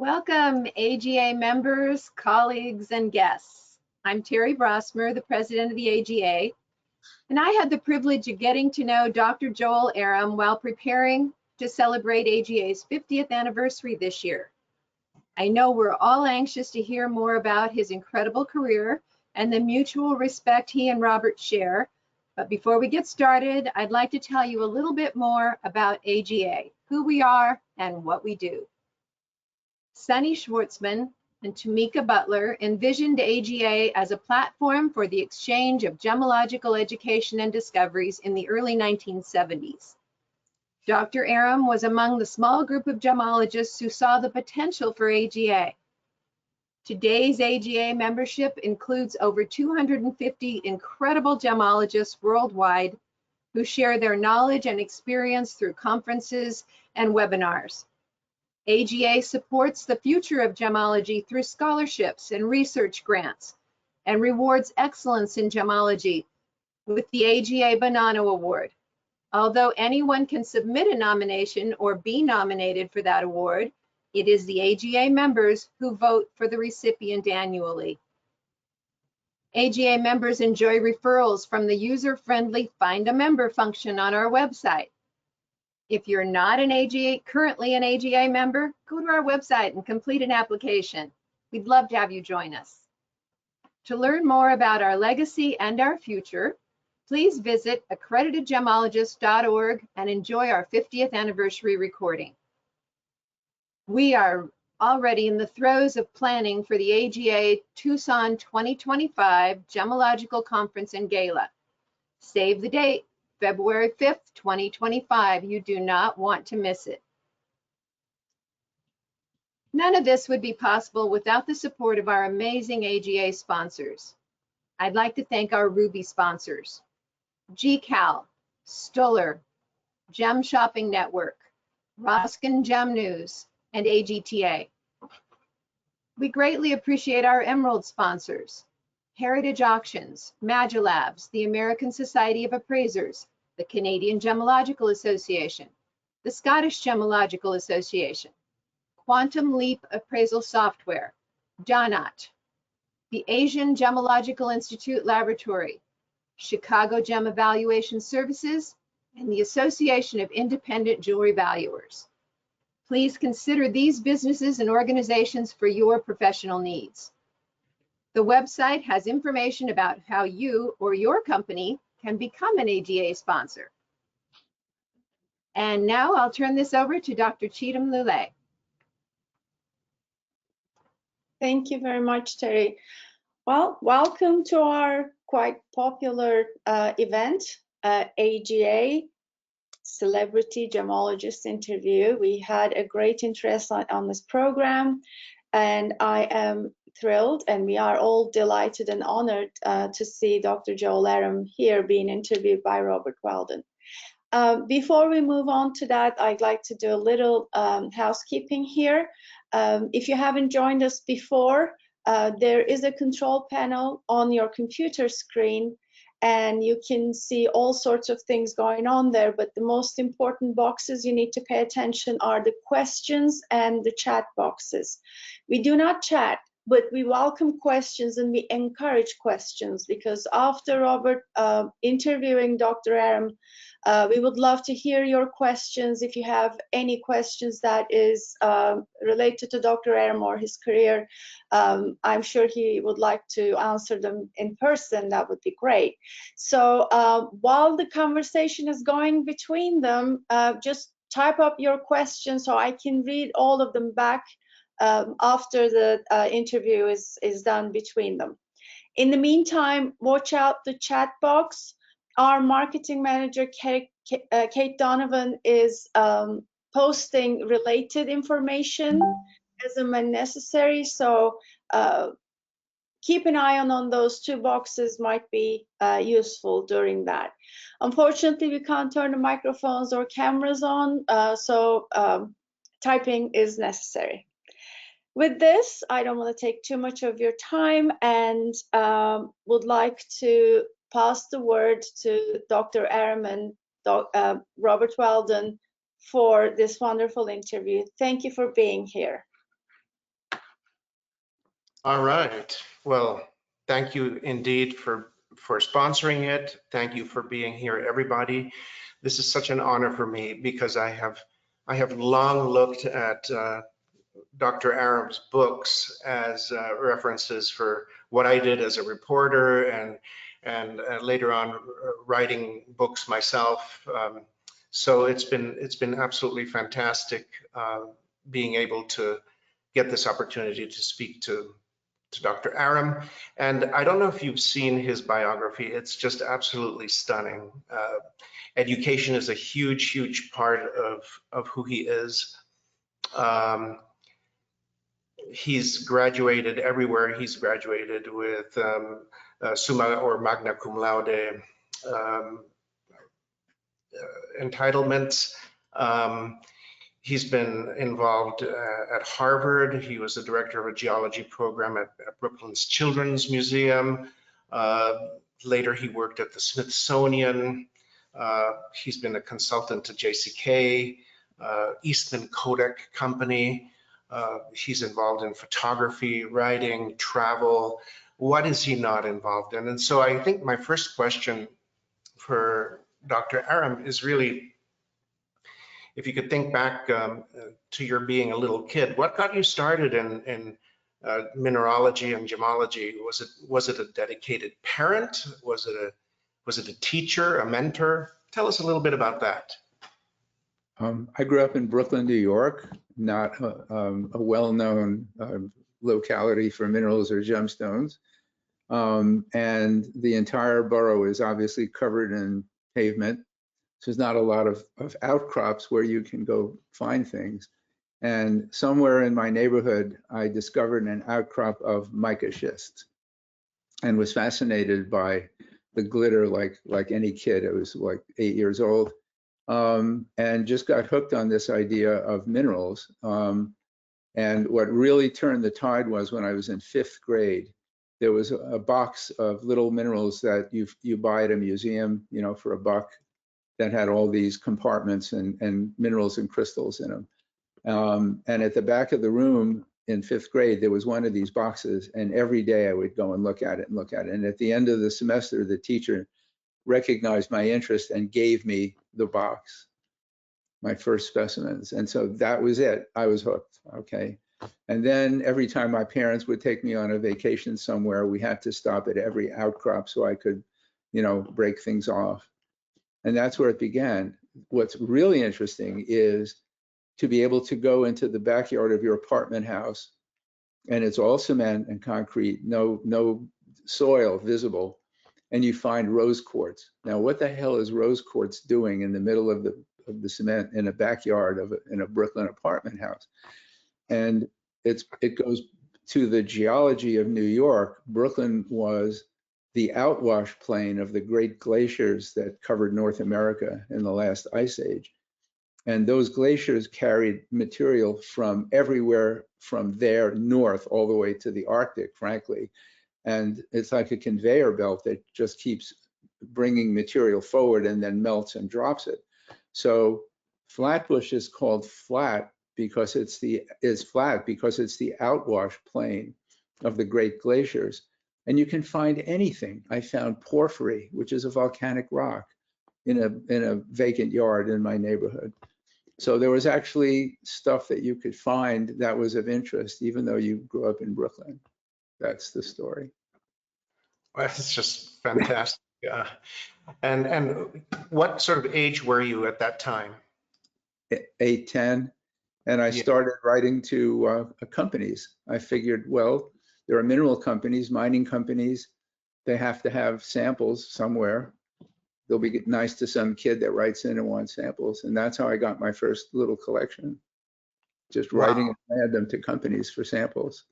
Welcome, AGA members, colleagues, and guests. I'm Terry Brosmer, the president of the AGA, and I had the privilege of getting to know Dr. Joel Arem while preparing to celebrate AGA's 50th anniversary this year. I know we're all anxious to hear more about his incredible career and the mutual respect he and Robert share. But before we get started, I'd like to tell you a little bit more about AGA, who we are and what we do. Sunny Schwartzman and Tamika Butler envisioned AGA as a platform for the exchange of gemological education and discoveries in the early 1970s. Dr. Arem was among the small group of gemologists who saw the potential for AGA. Today's AGA membership includes over 250 incredible gemologists worldwide who share their knowledge and experience through conferences and webinars. AGA supports the future of gemology through scholarships and research grants and rewards excellence in gemology with the AGA Bonanno Award. Although anyone can submit a nomination or be nominated for that award, it is the AGA members who vote for the recipient annually. AGA members enjoy referrals from the user-friendly Find a Member function on our website. If you're not currently an AGA member, go to our website and complete an application. We'd love to have you join us. To learn more about our legacy and our future, please visit accreditedgemologist.org and enjoy our 50th anniversary recording. We are already in the throes of planning for the AGA Tucson 2025 Gemological Conference and Gala. Save the date. February 5th, 2025. You do not want to miss it. None of this would be possible without the support of our amazing AGA sponsors. I'd like to thank our Ruby sponsors, GCal, Stoller, Gem Shopping Network, Roskin Gem News, and AGTA. We greatly appreciate our Emerald sponsors, Heritage Auctions, Magilabs, the American Society of Appraisers, the Canadian Gemological Association, the Scottish Gemological Association, Quantum Leap Appraisal Software, Donut, the Asian Gemological Institute Laboratory, Chicago Gem Evaluation Services, and the Association of Independent Jewelry Valuers. Please consider these businesses and organizations for your professional needs. The website has information about how you or your company can become an AGA sponsor. And now I'll turn this over to Dr. Cheatham Lulay. Thank you very much, Terry. Well, welcome to our quite popular event, AGA Celebrity Gemologist Interview. We had a great interest on this program, and I am thrilled, and we are all delighted and honored to see Dr. Joel Arem here being interviewed by Robert Weldon. Before we move on to that, I'd like to do a little housekeeping here. If you haven't joined us before, there is a control panel on your computer screen, and you can see all sorts of things going on there, but the most important boxes you need to pay attention are the questions and the chat boxes. We do not chat, but we welcome questions and we encourage questions, because after Robert interviewing Dr. Arem, we would love to hear your questions. If you have any questions that is related to Dr. Arem or his career, I'm sure he would like to answer them in person. That would be great. So while the conversation is going between them, just type up your questions so I can read all of them back after the interview is done between them. In the meantime, watch out the chat box. Our marketing manager, Kate Donovan, is posting related information as and when necessary. So keep an eye on those two boxes, might be useful during that. Unfortunately, we can't turn the microphones or cameras on, so typing is necessary. With this, I don't want to take too much of your time, and would like to pass the word to Dr. Arem and Robert Weldon for this wonderful interview. Thank you for being here. All right. Well, thank you indeed for sponsoring it. Thank you for being here, everybody. This is such an honor for me because I have long looked at Dr. Arem's books as references for what I did as a reporter and later on writing books myself. So it's been absolutely fantastic being able to get this opportunity to speak to Dr. Arem. And I don't know if you've seen his biography. It's just absolutely stunning. Education is a huge, huge part of who he is. He's graduated everywhere. He's graduated with summa or magna cum laude entitlements. He's been involved at Harvard. He was the director of a geology program at Brooklyn's Children's Museum. Later, he worked at the Smithsonian. He's been a consultant to JCK, Eastman Kodak Company. He's involved in photography, writing, travel. What is he not involved in? And so I think my first question for Dr. Arem is really, if you could think back to your being a little kid, what got you started in mineralogy and gemology? Was it a dedicated parent? Was it a teacher, a mentor? Tell us a little bit about that. I grew up in Brooklyn, New York, not a well-known locality for minerals or gemstones. And the entire borough is obviously covered in pavement. So there's not a lot of outcrops where you can go find things. And somewhere in my neighborhood, I discovered an outcrop of mica schist and was fascinated by the glitter like any kid. I was like 8 years old. And just got hooked on this idea of minerals. And what really turned the tide was when I was in 5th grade. There was a box of little minerals that you buy at a museum, you know, for $1, that had all these compartments and minerals and crystals in them. And at the back of the room in 5th grade, there was one of these boxes, and every day I would go and look at it and look at it. And at the end of the semester, the teacher recognized my interest and gave me the box, my first specimens. And so that was it. I was hooked. Okay. And then every time my parents would take me on a vacation somewhere, we had to stop at every outcrop so I could, you know, break things off. And that's where it began. What's really interesting is to be able to go into the backyard of your apartment house, and it's all cement and concrete, no soil visible, and you find rose quartz. Now, what the hell is rose quartz doing in the middle of the cement in a backyard in a Brooklyn apartment house? And it goes to the geology of New York. Brooklyn was the outwash plain of the great glaciers that covered North America in the last ice age. And those glaciers carried material from everywhere from there north all the way to the Arctic, frankly. And it's like a conveyor belt that just keeps bringing material forward and then melts and drops it. So Flatbush is called flat because it's the outwash plain of the great glaciers. And you can find anything. I found porphyry, which is a volcanic rock, in a vacant yard in my neighborhood. So there was actually stuff that you could find that was of interest, even though you grew up in Brooklyn. That's the story. Well, it's just fantastic. And what sort of age were you at that time? 8, 10. And I started writing to companies. I figured, well, there are mineral companies, mining companies. They have to have samples somewhere. They'll be nice to some kid that writes in and wants samples. And that's how I got my first little collection. Just writing and add them to companies for samples.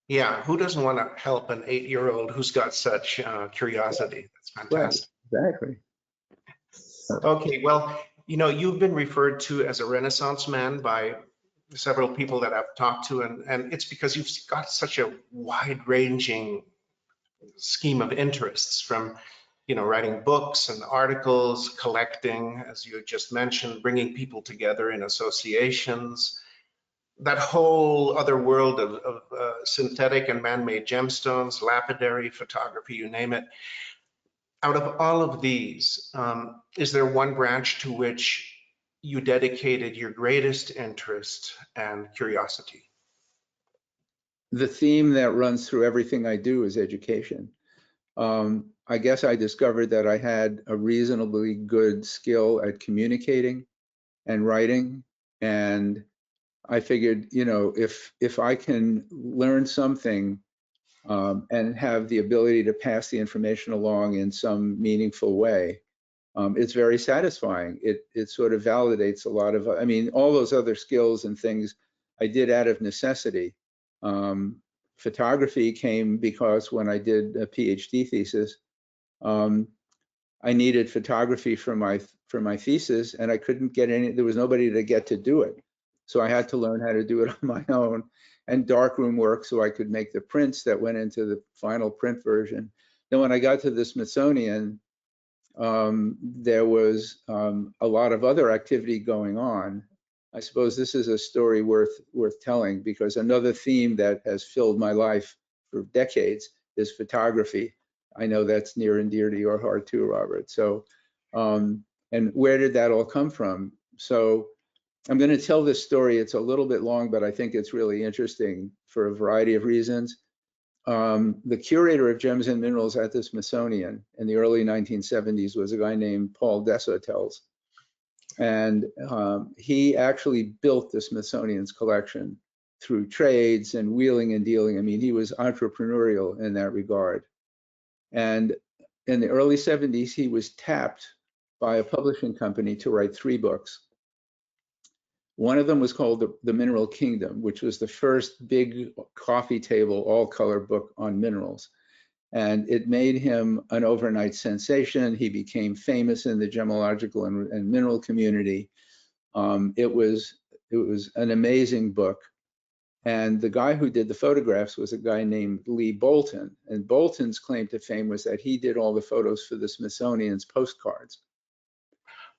Yeah, who doesn't want to help an 8-year-old who's got such curiosity? That's fantastic. Right, exactly. Okay, well, you know, you've been referred to as a Renaissance man by several people that I've talked to, and it's because you've got such a wide-ranging scheme of interests, from, you know, writing books and articles, collecting, as you just mentioned, bringing people together in associations. that whole other world of synthetic and man-made gemstones, lapidary, photography, you name it. Out of all of these, is there one branch to which you dedicated your greatest interest and curiosity? The theme that runs through everything I do is education. I guess I discovered that I had a reasonably good skill at communicating and writing, and I figured, you know, if I can learn something and have the ability to pass the information along in some meaningful way, it's very satisfying. It sort of validates a lot of, I mean, all those other skills and things I did out of necessity. Photography came because when I did a PhD thesis, I needed photography for my thesis, and I couldn't get any. There was nobody to get to do it, so I had to learn how to do it on my own. And darkroom work, so I could make the prints that went into the final print version. Then when I got to the Smithsonian, there was a lot of other activity going on. I suppose this is a story worth telling, because another theme that has filled my life for decades is photography. I know that's near and dear to your heart too, Robert. So, and where did that all come from? So I'm going to tell this story. It's a little bit long, but I think it's really interesting for a variety of reasons. The curator of gems and minerals at the Smithsonian in the early 1970s was a guy named Paul Deshotels. And he actually built the Smithsonian's collection through trades and wheeling and dealing. I mean, he was entrepreneurial in that regard. And in the early 70s, he was tapped by a publishing company to write 3 books. One of them was called The Mineral Kingdom, which was the first big coffee table, all-color book on minerals. And it made him an overnight sensation. He became famous in the gemological and mineral community. It was an amazing book. And the guy who did the photographs was a guy named Lee Bolton. And Bolton's claim to fame was that he did all the photos for the Smithsonian's postcards.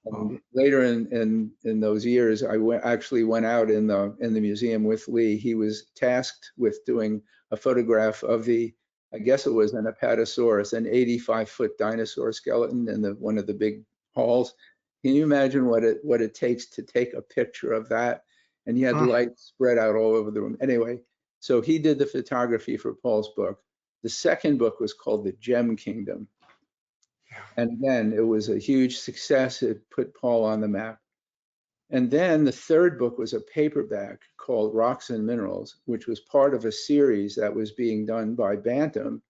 And later in those years, I actually went out in the museum with Lee. He was tasked with doing a photograph of the, I guess it was an Apatosaurus, an 85-foot dinosaur skeleton in one of the big halls. Can you imagine what it takes to take a picture of that? And he had light spread out all over the room. Anyway, so he did the photography for Paul's book. The second book was called The Gem Kingdom. And again, it was a huge success. It put Paul on the map. And then the third book was a paperback called Rocks and Minerals, which was part of a series that was being done by Bantam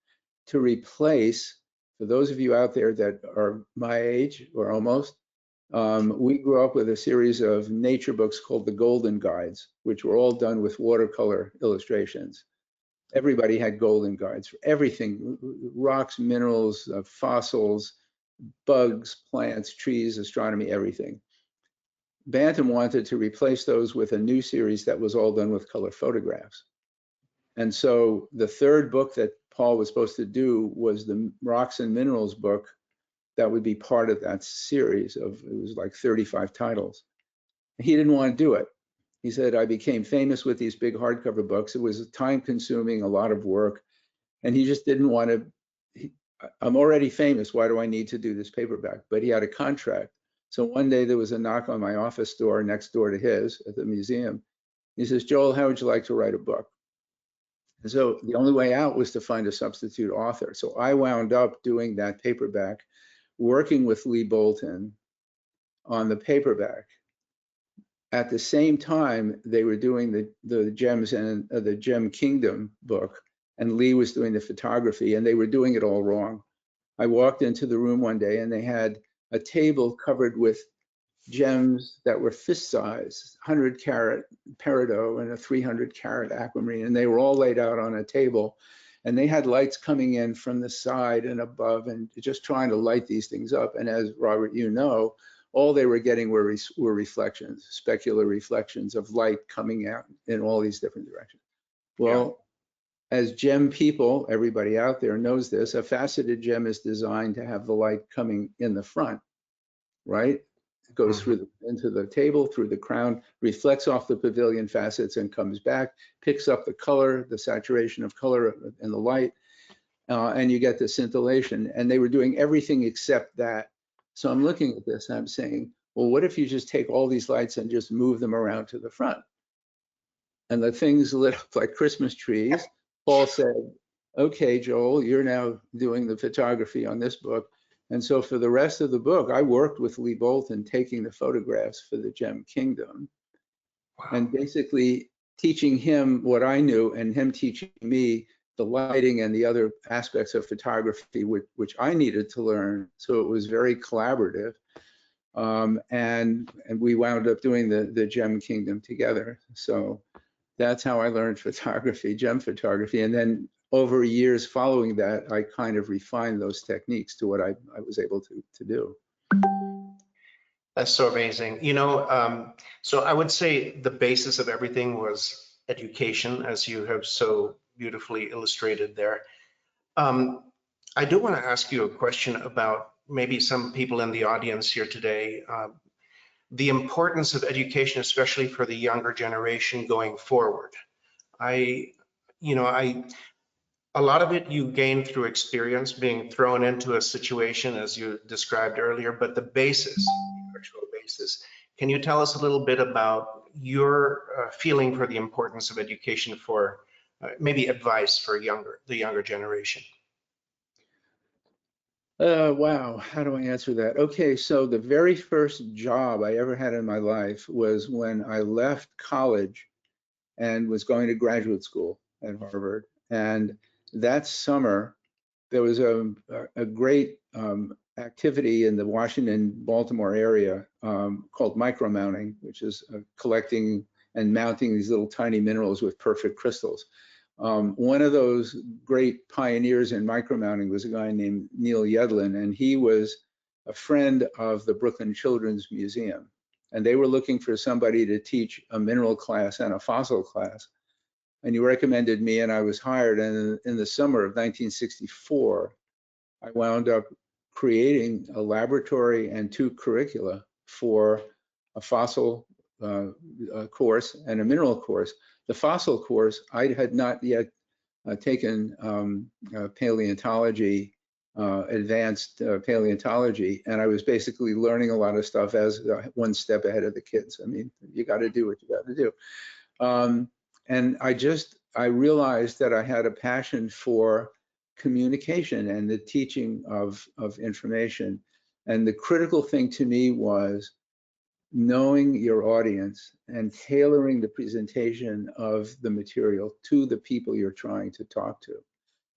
to replace, for those of you out there that are my age or almost, we grew up with a series of nature books called the Golden Guides, which were all done with watercolor illustrations. Everybody had Golden Guides for everything: rocks, minerals, fossils, bugs, plants, trees, astronomy, everything. Bantam wanted to replace those with a new series that was all done with color photographs. And so the third book that Paul was supposed to do was the Rocks and Minerals book that would be part of that series of, it was like 35 titles. He didn't want to do it. He said, I became famous with these big hardcover books. It was time consuming, a lot of work. And he just didn't want to, I'm already famous. Why do I need to do this paperback? But he had a contract. So one day there was a knock on my office door next door to his at the museum. He says, Joel, how would you like to write a book? And so the only way out was to find a substitute author. So I wound up doing that paperback, working with Lee Bolton on the paperback. At the same time, they were doing the gems and the Gem Kingdom book, and Lee was doing the photography, and they were doing it all wrong. I walked into the room one day, and they had a table covered with gems that were fist size, 100-carat peridot and a 300-carat aquamarine, and they were all laid out on a table, and they had lights coming in from the side and above, and just trying to light these things up. And as Robert, you know, all they were getting were reflections, specular reflections of light coming out in all these different directions. Well, as gem people, everybody out there knows this, a faceted gem is designed to have the light coming in the front, right? goes through into the table, through the crown, reflects off the pavilion facets and comes back, picks up the color, the saturation of color in the light, and you get the scintillation. And they were doing everything except that. So I'm looking at this and I'm saying, well, what if you just take all these lights and just move them around to the front? And the things lit up like Christmas trees. Paul said, okay, Joel, you're now doing the photography on this book. And so for the rest of the book, I worked with Lee Bolton taking the photographs for the Gem Kingdom. Wow. And basically teaching him what I knew and him teaching me the lighting and the other aspects of photography, which I needed to learn. So it was very collaborative. And we wound up doing the Gem Kingdom together. So that's how I learned photography, gem photography. And then over years following that, I kind of refined those techniques to what I was able to do. That's so amazing. You know, so I would say the basis of everything was education, as you have so beautifully illustrated there. I do want to ask you a question about maybe some people in the audience here today, the importance of education, especially for the younger generation going forward. A lot of it you gain through experience, being thrown into a situation as you described earlier, but the basis, the actual basis. Can you tell us a little bit about your feeling for the importance of education for maybe advice for the younger generation? Wow, how do I answer that? Okay, so the very first job I ever had in my life was when I left college and was going to graduate school at Harvard. And that summer, there was a great activity in the Washington, Baltimore area called micromounting, which is collecting and mounting these little tiny minerals with perfect crystals. One of those great pioneers in micromounting was a guy named Neil Yedlin, and he was a friend of the Brooklyn Children's Museum. And they were looking for somebody to teach a mineral class and a fossil class. And you recommended me, and I was hired. And in the summer of 1964, I wound up creating a laboratory and 2 curricula for a fossil course and a mineral course. The fossil course, I had not yet taken paleontology, advanced paleontology, and I was basically learning a lot of stuff as one step ahead of the kids. I mean, you got to do what you got to do. And I realized that I had a passion for communication and the teaching of information. And the critical thing to me was knowing your audience and tailoring the presentation of the material to the people you're trying to talk to.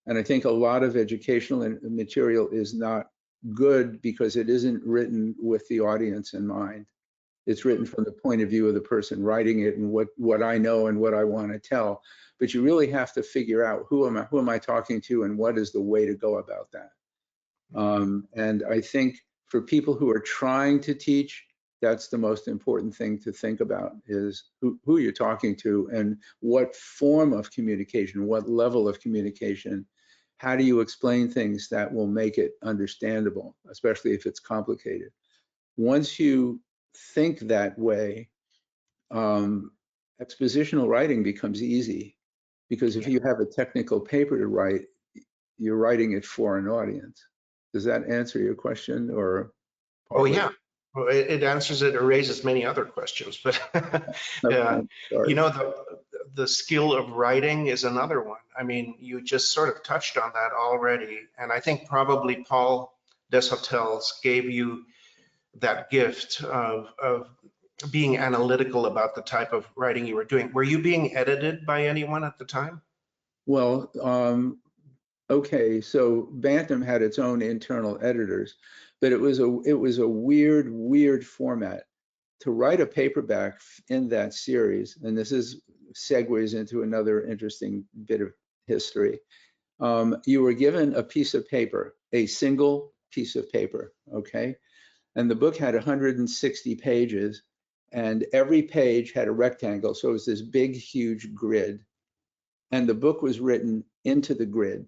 And I think a lot of educational material is not good because it isn't written with the audience in mind. It's written from the point of view of the person writing it and what I know and what I want to tell. But you really have to figure out who am I talking to and what is the way to go about that. And I think for people who are trying to teach, that's the most important thing to think about is who you're talking to and what form of communication, what level of communication. How do you explain things that will make it understandable, especially if it's complicated? Once you think that way, expositional writing becomes easy because if you have a technical paper to write, you're writing it for an audience. Does that answer your question or? Oh yeah, well, it answers it or raises many other questions, but you know, the skill of writing is another one. I mean, you just sort of touched on that already, and I think probably Paul Deshotels gave you that gift of being analytical about the type of writing you were doing. Were you being edited by anyone at the time? Well, okay, so Bantam had its own internal editors, but it was a weird format to write a paperback in that series. And this segues into another interesting bit of history. You were given a piece of paper, a single piece of paper, okay? And the book had 160 pages, and every page had a rectangle. So it was this big, huge grid. And the book was written into the grid.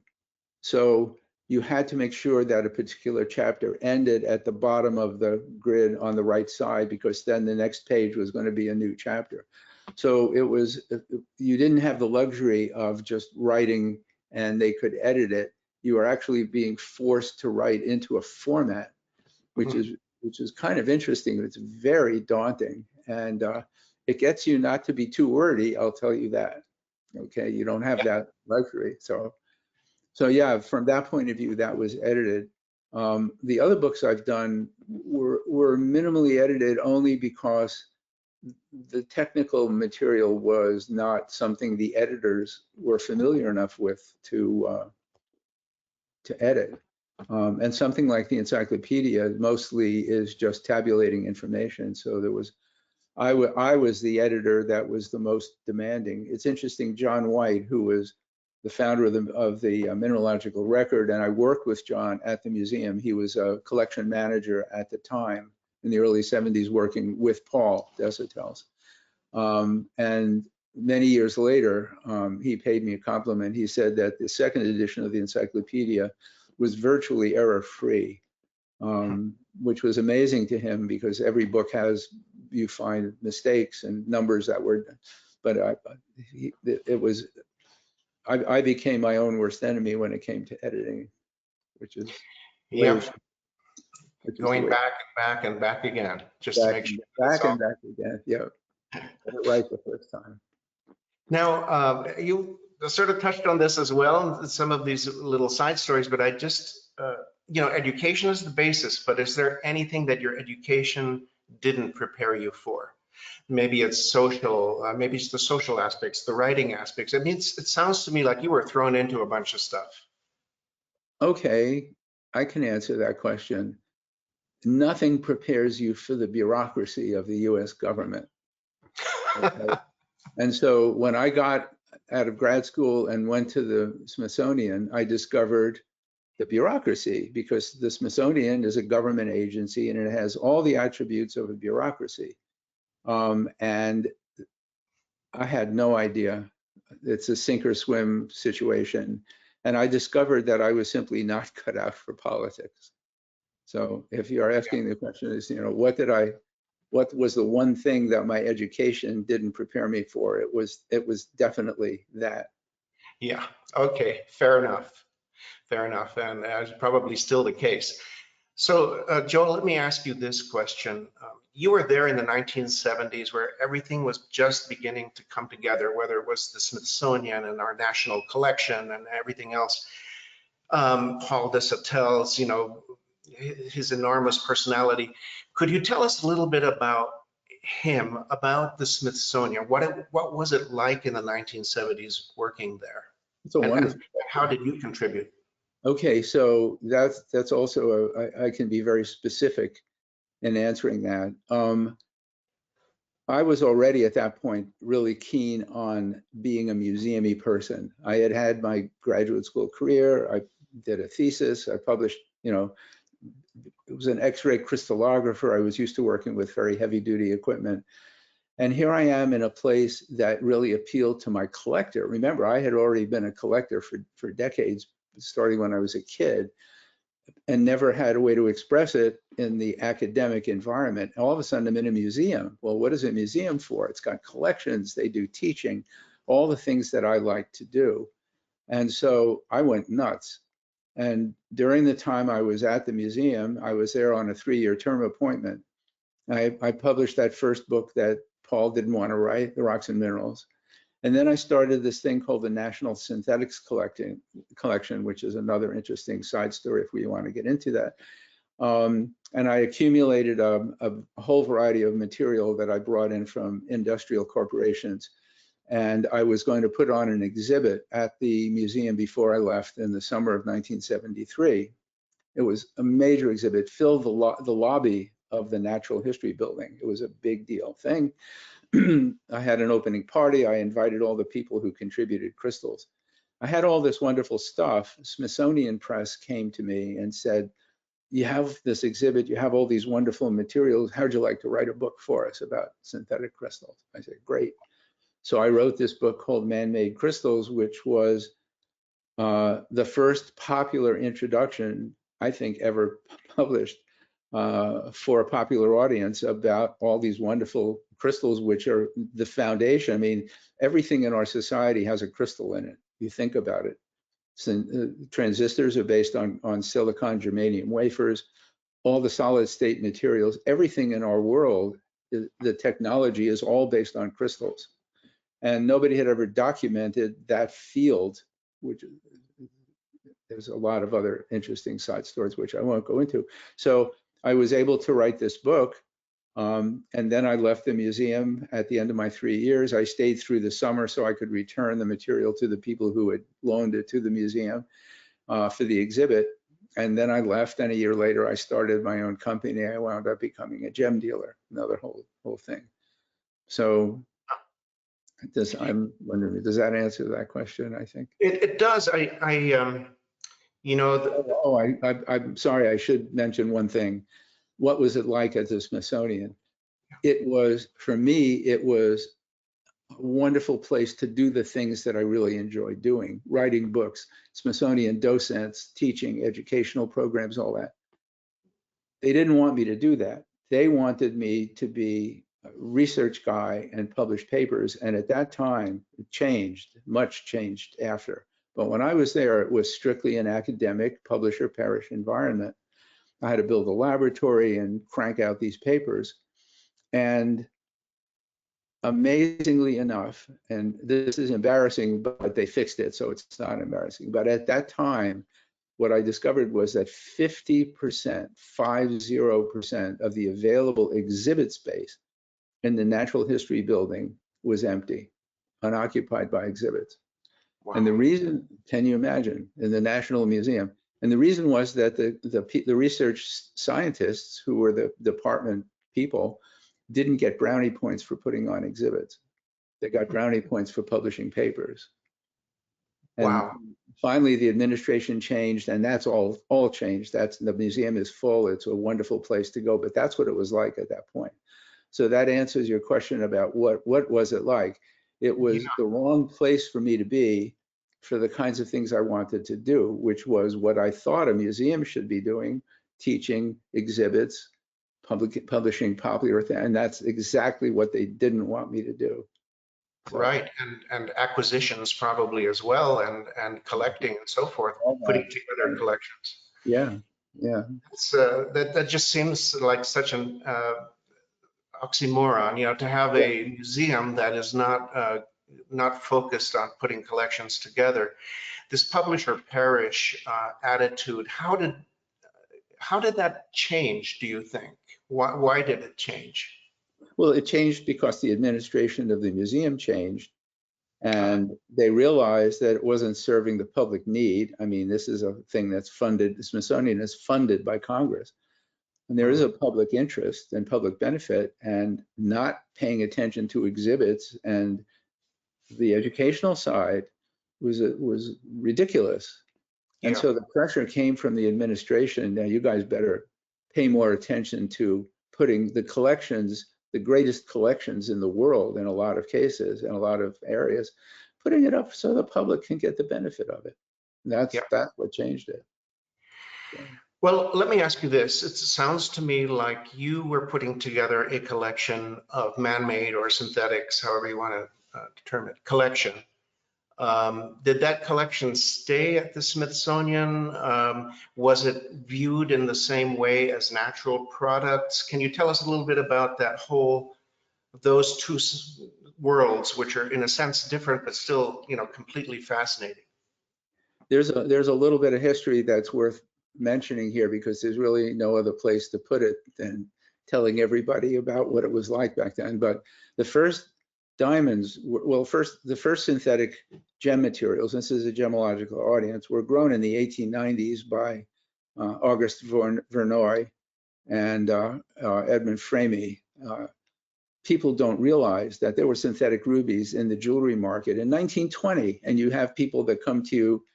So you had to make sure that a particular chapter ended at the bottom of the grid on the right side, because then the next page was going to be a new chapter. So it was, you didn't have the luxury of just writing and they could edit it. You were actually being forced to write into a format, which is kind of interesting. It's very daunting, and it gets you not to be too wordy, I'll tell you that. Okay, you don't have that luxury. So yeah, from that point of view, that was edited. The other books I've done were minimally edited only because the technical material was not something the editors were familiar enough with to edit. And something like the encyclopedia mostly is just tabulating information. So there was, I was the editor that was the most demanding. It's interesting, John White, who was the founder of the mineralogical record, and I worked with John at the museum. He was a collection manager at the time in the early 70s, working with Paul Desautel. And many years later, he paid me a compliment. He said that the second edition of the encyclopedia was virtually error-free, which was amazing to him, because every book has, you find mistakes and numbers that were, but I became my own worst enemy when it came to editing, which is going back and back and back again, just to make sure. Back and back again, yeah. Get it right the first time. Now, you sort of touched on this as well, some of these little side stories, but I just, you know, education is the basis, but is there anything that your education didn't prepare you for? Maybe it's social, maybe it's the social aspects, the writing aspects. I mean, it sounds to me like you were thrown into a bunch of stuff. Okay, I can answer that question. Nothing prepares you for the bureaucracy of the US government. Okay? And so when I got out of grad school and went to the Smithsonian, I discovered the bureaucracy, because the Smithsonian is a government agency and it has all the attributes of a bureaucracy. And I had no idea. It's a sink or swim situation. And I discovered that I was simply not cut out for politics. So if you're asking the question is, you know, what was the one thing that my education didn't prepare me for? It was definitely that. Yeah, okay, fair enough. Fair enough, and that's probably still the case. So, Joel, let me ask you this question. You were there in the 1970s where everything was just beginning to come together, whether it was the Smithsonian and our national collection and everything else. Paul Desautel's, you know, his enormous personality. Could you tell us a little bit about him, about the Smithsonian? What was it like in the 1970s working there? It's a wonderful. And how did you contribute? Okay, so that's also I can be very specific in answering that. I was already at that point really keen on being a museum-y person. I had had my graduate school career. I did a thesis. I published, you know, it was an X-ray crystallographer. I was used to working with very heavy-duty equipment. And here I am in a place that really appealed to my collector. Remember, I had already been a collector for decades, starting when I was a kid, and never had a way to express it in the academic environment. All of a sudden, I'm in a museum. Well, what is a museum for? It's got collections, they do teaching, all the things that I like to do. And so I went nuts. And during the time I was at the museum, I was there on a 3-year term appointment. I published that first book that Paul didn't want to write, The Rocks and Minerals. And then I started this thing called the National Synthetics Collection, which is another interesting side story if we want to get into that. And I accumulated a whole variety of material that I brought in from industrial corporations. And I was going to put on an exhibit at the museum before I left in the summer of 1973. It was a major exhibit, filled the lobby of the Natural History Building. It was a big deal thing. I had an opening party. I invited all the people who contributed crystals. I had all this wonderful stuff. Smithsonian Press came to me and said, you have this exhibit, you have all these wonderful materials. How'd you like to write a book for us about synthetic crystals? I said, great. So I wrote this book called Man-Made Crystals, which was the first popular introduction, I think, ever published for a popular audience about all these wonderful crystals, which are the foundation. I mean, everything in our society has a crystal in it. You think about it. So, transistors are based on silicon germanium wafers. All the solid state materials, everything in our world, the technology is all based on crystals. And nobody had ever documented that field, which there's a lot of other interesting side stories, which I won't go into. So I was able to write this book. And then I left the museum at the end of my 3 years. I stayed through the summer so I could return the material to the people who had loaned it to the museum for the exhibit. And then I left, and a year later, I started my own company. I wound up becoming a gem dealer, another whole thing. So I'm wondering, does that answer that question, I think? It does. You know, I'm sorry, I should mention one thing. What was it like at the Smithsonian? It was, for me, it was a wonderful place to do the things that I really enjoy doing, writing books, Smithsonian docents, teaching, educational programs, all that. They didn't want me to do that. They wanted me to be a research guy and publish papers. And at that time, it changed, much changed after. But when I was there, it was strictly an academic publisher parish environment. I had to build a laboratory and crank out these papers. And amazingly enough, and this is embarrassing, but they fixed it, so it's not embarrassing. But at that time, what I discovered was that 50% of the available exhibit space in the Natural History Building was empty, unoccupied by exhibits. Wow. And the reason, can you imagine, in the National Museum? And the reason was that the research scientists, who were the department people, didn't get brownie points for putting on exhibits. They got brownie points for publishing papers. And wow. Finally, the administration changed, and that's all changed. The museum is full. It's a wonderful place to go, but that's what it was like at that point. So that answers your question about what was it like. It was the wrong place for me to be for the kinds of things I wanted to do, which was what I thought a museum should be doing, teaching, exhibits, publishing popular things, and that's exactly what they didn't want me to do. So, right, and acquisitions probably as well, and collecting and so forth, putting together collections. Yeah. That just seems like such an oxymoron, you know, to have a museum that is not focused on putting collections together. This publisher parish attitude, how did that change, do you think? Why did it change? Well, it changed because the administration of the museum changed, and they realized that it wasn't serving the public need. I mean, this is a thing that's funded, the Smithsonian is funded by Congress, and there is a public interest and public benefit, and not paying attention to exhibits and the educational side was ridiculous. And so the pressure came from the administration. Now, you guys better pay more attention to putting the collections, the greatest collections in the world in a lot of cases, in a lot of areas, putting it up so the public can get the benefit of it. That's what changed it. So. Well, let me ask you this. It sounds to me like you were putting together a collection of man-made or synthetics, however you want to term it, collection. Did that collection stay at the Smithsonian? Was it viewed in the same way as natural products? Can you tell us a little bit about that those two worlds, which are in a sense different, but still, you know, completely fascinating? There's a little bit of history that's worth mentioning here, because there's really no other place to put it than telling everybody about what it was like back then. But the first diamonds, the first synthetic gem materials, this is a gemological audience, were grown in the 1890s by Auguste Verneuil and Edmund Framey. People don't realize that there were synthetic rubies in the jewelry market in 1920, and you have people that come to you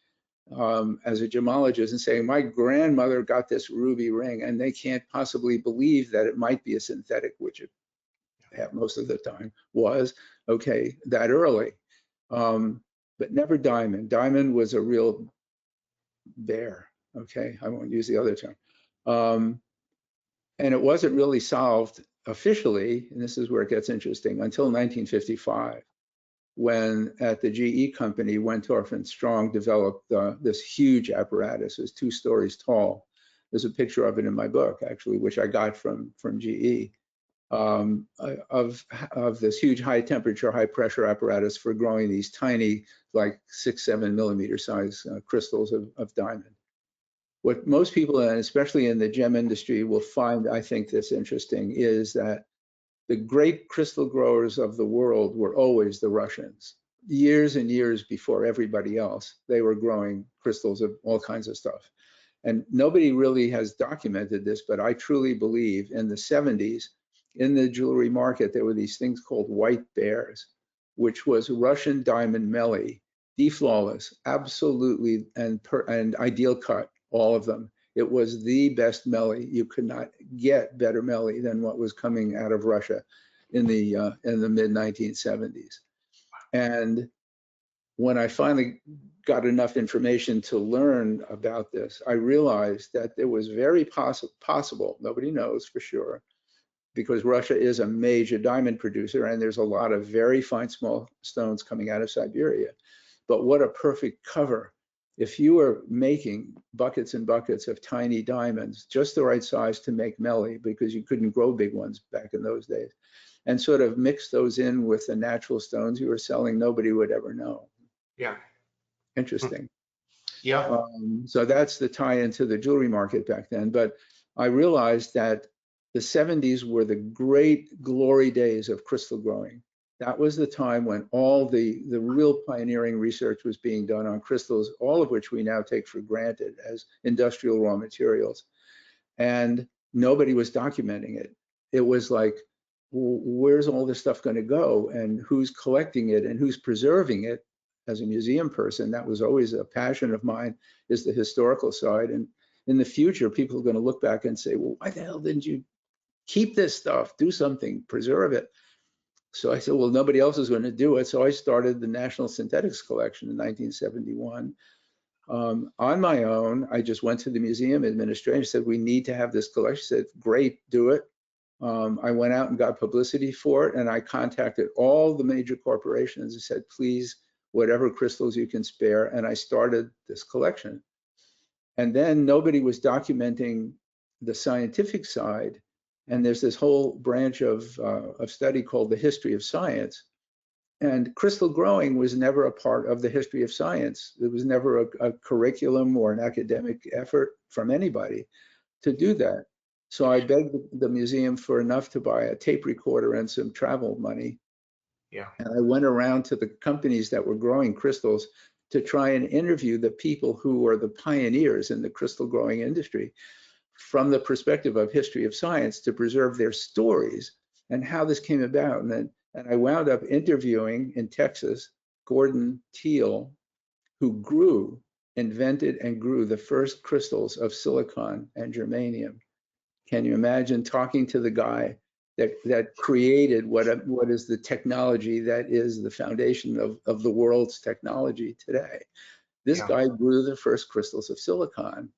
as a gemologist and saying, my grandmother got this ruby ring, and they can't possibly believe that it might be a synthetic, which it most of the time was, okay, that early. but never diamond. Diamond was a real bear. Okay, I won't use the other term. And it wasn't really solved officially, and this is where it gets interesting, until 1955, when at the GE company, Wentorf and Strong developed this huge apparatus. It was 2 stories tall. There's a picture of it in my book, actually, which I got from GE, of this huge high temperature, high pressure apparatus for growing these tiny, like 6-7 millimeter size crystals of diamond. What most people, and especially in the gem industry, will find, I think, this interesting, is that the great crystal growers of the world were always the Russians. Years and years before everybody else, they were growing crystals of all kinds of stuff. And nobody really has documented this, but I truly believe in the 70s, in the jewelry market, there were these things called white bears, which was Russian diamond melee, deflawless, absolutely, and ideal cut, all of them. It was the best melee. You could not get better melee than what was coming out of Russia in the mid 1970s. And when I finally got enough information to learn about this, I realized that it was very possible, nobody knows for sure, because Russia is a major diamond producer and there's a lot of very fine small stones coming out of Siberia. But what a perfect cover. If you were making buckets and buckets of tiny diamonds, just the right size to make melee, because you couldn't grow big ones back in those days, and sort of mix those in with the natural stones you were selling, nobody would ever know. Yeah. Interesting. Yeah. So that's the tie into the jewelry market back then. But I realized that the 70s were the great glory days of crystal growing. That was the time when all the real pioneering research was being done on crystals, all of which we now take for granted as industrial raw materials. And nobody was documenting it. It was like, where's all this stuff going to go, and who's collecting it, and who's preserving it? As a museum person, that was always a passion of mine, is the historical side. And in the future, people are going to look back and say, well, why the hell didn't you keep this stuff, do something, preserve it? So I said, well, nobody else is going to do it. So I started the National Synthetics Collection in 1971. On my own, I just went to the museum administrator and said, we need to have this collection. She said, great, do it. I went out and got publicity for it, and I contacted all the major corporations and said, please, whatever crystals you can spare, and I started this collection. And then nobody was documenting the scientific side, and there's this whole branch of study called the history of science. And crystal growing was never a part of the history of science. There was never a curriculum or an academic effort from anybody to do that. So I begged the museum for enough to buy a tape recorder and some travel money. Yeah. And I went around to the companies that were growing crystals to try and interview the people who were the pioneers in the crystal growing industry from the perspective of history of science, to preserve their stories and how this came about. And I wound up interviewing in Texas Gordon Teal, who invented and grew the first crystals of silicon and germanium. Can you imagine talking to the guy that created what is the technology that is the foundation of the world's technology today? This guy grew the first crystals of silicon,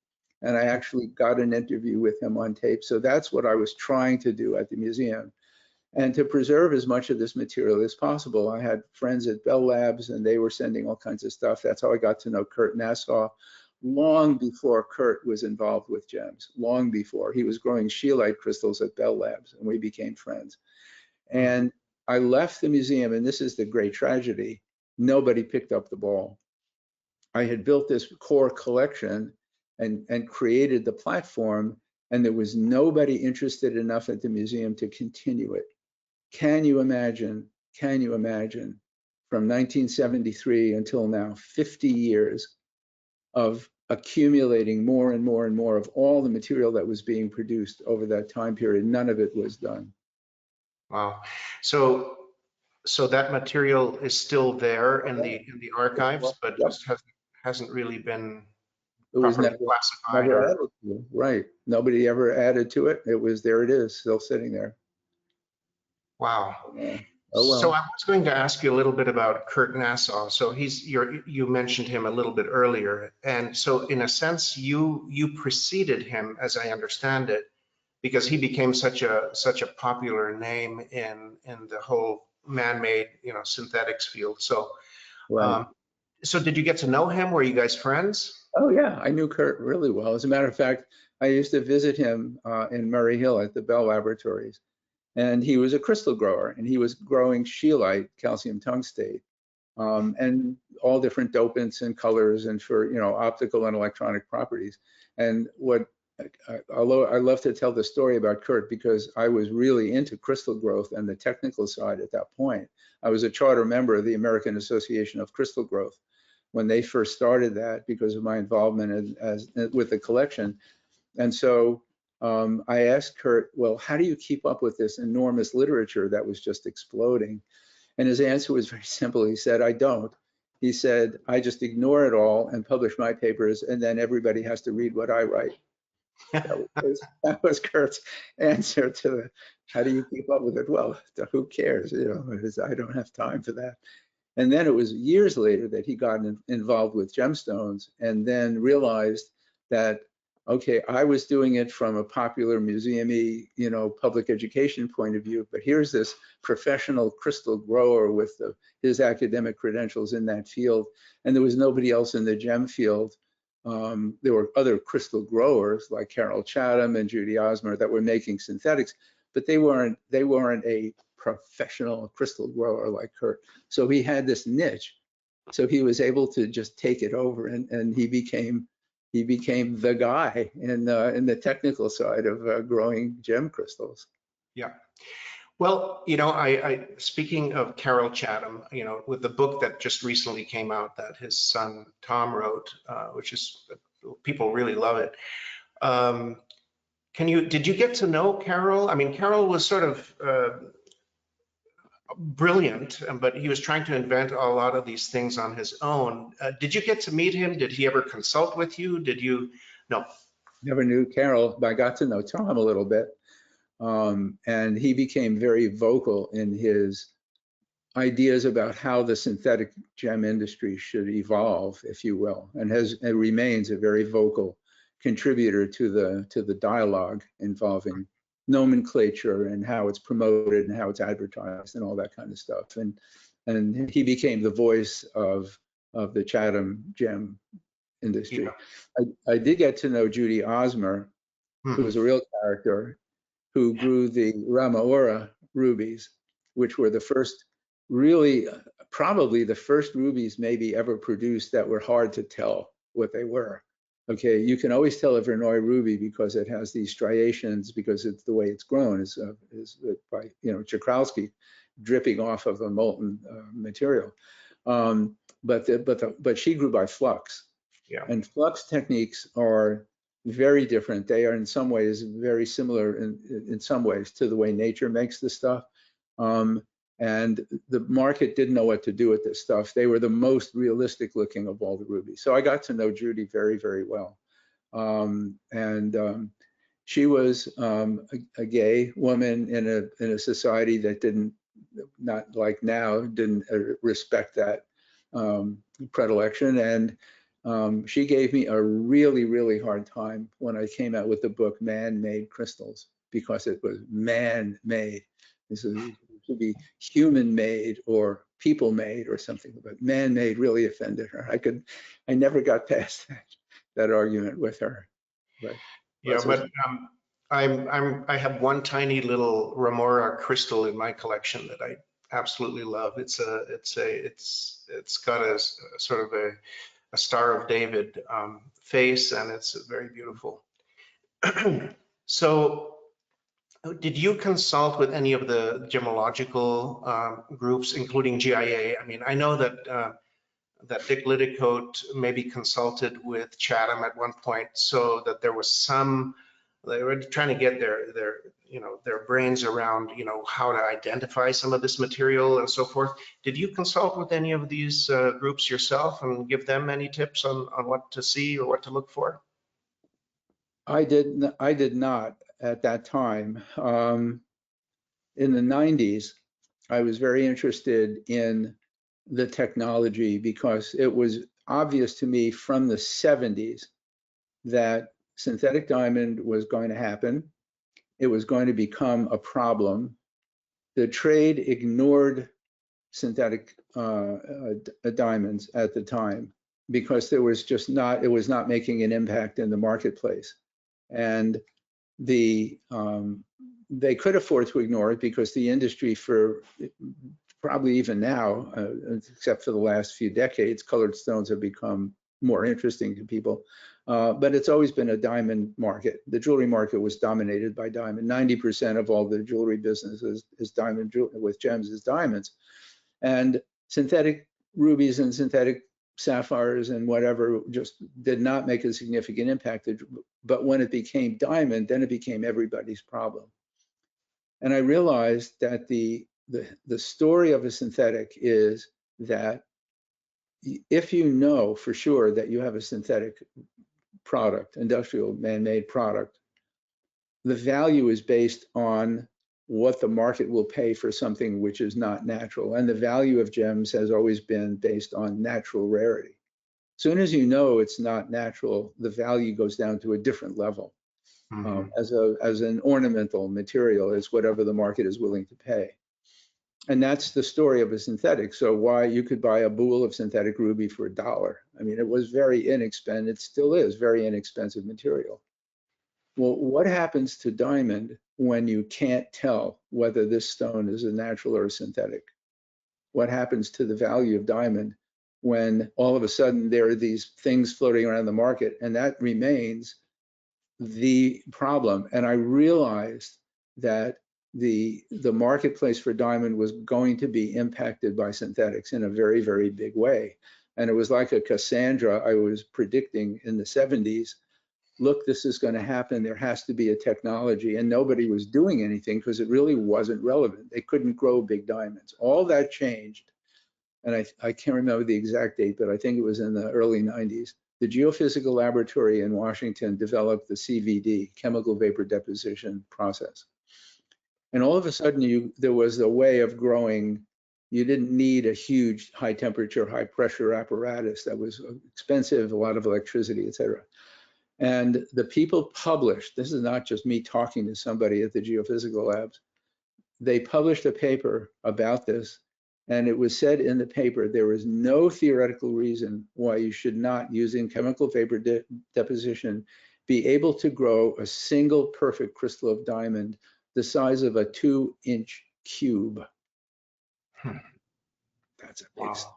and I actually got an interview with him on tape. So that's what I was trying to do at the museum, and to preserve as much of this material as possible. I had friends at Bell Labs, and they were sending all kinds of stuff. That's how I got to know Kurt Nassau, long before Kurt was involved with gems, long before. He was growing scheelite crystals at Bell Labs, and we became friends. And I left the museum, and this is the great tragedy. Nobody picked up the ball. I had built this core collection and created the platform, and there was nobody interested enough at the museum to continue it. Can you imagine from 1973 until now, 50 years of accumulating more and more and more of all the material that was being produced over that time period? None of it was done. Wow. So that material is still there in the archives, but just hasn't really been properly classified. Never added to, right. Nobody ever added to it. It was, there it is, still sitting there. Wow. Oh, well. So I was going to ask you a little bit about Kurt Nassau. So you mentioned him a little bit earlier, and so in a sense, you preceded him, as I understand it, because he became such a popular name in the whole man-made, synthetics field. So, Right. so did you get to know him? Were you guys friends? Oh, yeah, I knew Kurt really well. As a matter of fact, I used to visit him in Murray Hill at the Bell Laboratories. And he was a crystal grower, and he was growing scheelite, calcium tungstate, and all different dopants and colors and for, optical and electronic properties. And although I love to tell the story about Kurt because I was really into crystal growth and the technical side at that point. I was a charter member of the American Association of Crystal Growth when they first started that because of my involvement with the collection. And so I asked Kurt, well, how do you keep up with this enormous literature that was just exploding? And his answer was very simple. He said, I don't. He said, I just ignore it all and publish my papers, and then everybody has to read what I write. That was Kurt's answer to how do you keep up with it? Well, who cares? I don't have time for that. And then it was years later that he got involved with gemstones and then realized that, okay, I was doing it from a popular museum-y, public education point of view, but here's this professional crystal grower with his academic credentials in that field, and there was nobody else in the gem field. There were other crystal growers like Carol Chatham and Judy Osmer that were making synthetics, but they weren't a professional crystal grower like Kurt. So he had this niche. So he was able to just take it over, and he became the guy in the technical side of growing gem crystals. Yeah. Well, I speaking of Carol Chatham, with the book that just recently came out that his son Tom wrote, which is people really love it. Did you get to know Carol? I mean, Carol was sort of brilliant, but he was trying to invent a lot of these things on his own. Did you get to meet him? Did he ever consult with you? No. Never knew Carol, but I got to know Tom a little bit. And he became very vocal in his ideas about how the synthetic gem industry should evolve, if you will, and remains a very vocal contributor to the dialogue involving nomenclature and how it's promoted and how it's advertised and all that kind of stuff. And he became the voice of the Chatham gem industry. Yeah. I did get to know Judy Osmer, who was a real character, who grew the Ramaura rubies, which were the first, really, probably the first rubies maybe ever produced that were hard to tell what they were. Okay, you can always tell a Verneuil ruby because it has these striations, because it's the way it's grown is by Czochralski dripping off of a molten material. But she grew by flux. Yeah. And flux techniques are very different. They are in some ways very similar in some ways to the way nature makes the stuff. And the market didn't know what to do with this stuff. They were the most realistic looking of all the rubies. So I got to know Judy very, very well. She was a gay woman in a society that not like now, didn't respect that predilection. And she gave me a really, really hard time when I came out with the book Man-Made Crystals, because it was man-made. This should be human-made or people-made or something, but man-made really offended her. I never got past that argument with her. But yeah, but I have one tiny little Remora crystal in my collection that I absolutely love. It's got a sort of a Star of David face, and it's very beautiful. So did you consult with any of the gemological groups, including GIA? I mean, I know that that Dick Liddicoat maybe consulted with Chatham at one point, so that there was they were trying to get their brains around, how to identify some of this material and so forth. Did you consult with any of these groups yourself and give them any tips on what to see or what to look for? I did not at that time. In the 90s, I was very interested in the technology because it was obvious to me from the 70s that synthetic diamond was going to happen. It was going to become a problem. The trade ignored synthetic diamonds at the time because there was just not, it was not making an impact in the marketplace. And they could afford to ignore it because the industry for probably even now, except for the last few decades, colored stones have become more interesting to people. But it's always been a diamond market. The jewelry market was dominated by diamond. 90% of all the jewelry business is diamond with gems is diamonds. And synthetic rubies and synthetic sapphires and whatever just did not make a significant impact. But when it became diamond, then it became everybody's problem. And I realized that the story of a synthetic is that if you know for sure that you have a synthetic product, industrial man-made product, the value is based on what the market will pay for something which is not natural. And the value of gems has always been based on natural rarity. As soon as you know it's not natural, the value goes down to a different level. As an ornamental material, is whatever the market is willing to pay. And that's the story of a synthetic. So why you could buy a boule of synthetic ruby for $1. I mean, it was very inexpensive. It still is very inexpensive material. Well, what happens to diamond when you can't tell whether this stone is a natural or a synthetic? What happens to the value of diamond when all of a sudden there are these things floating around the market? And that remains the problem. And I realized that the marketplace for diamond was going to be impacted by synthetics in a very, very big way. And it was like a Cassandra I was predicting in the 70s. Look, this is going to happen. There has to be a technology. And nobody was doing anything because it really wasn't relevant. They couldn't grow big diamonds. All that changed. And I can't remember the exact date, but I think it was in the early 90s. The Geophysical Laboratory in Washington developed the CVD, chemical vapor deposition process. And all of a sudden, there was a way of growing. You didn't need a huge high temperature, high pressure apparatus that was expensive, a lot of electricity, et cetera. And the people published, this is not just me talking to somebody at the geophysical labs, they published a paper about this. And it was said in the paper, there is no theoretical reason why you should not, using chemical vapor deposition, be able to grow a single perfect crystal of diamond the size of a 2-inch cube. That's a big stuff.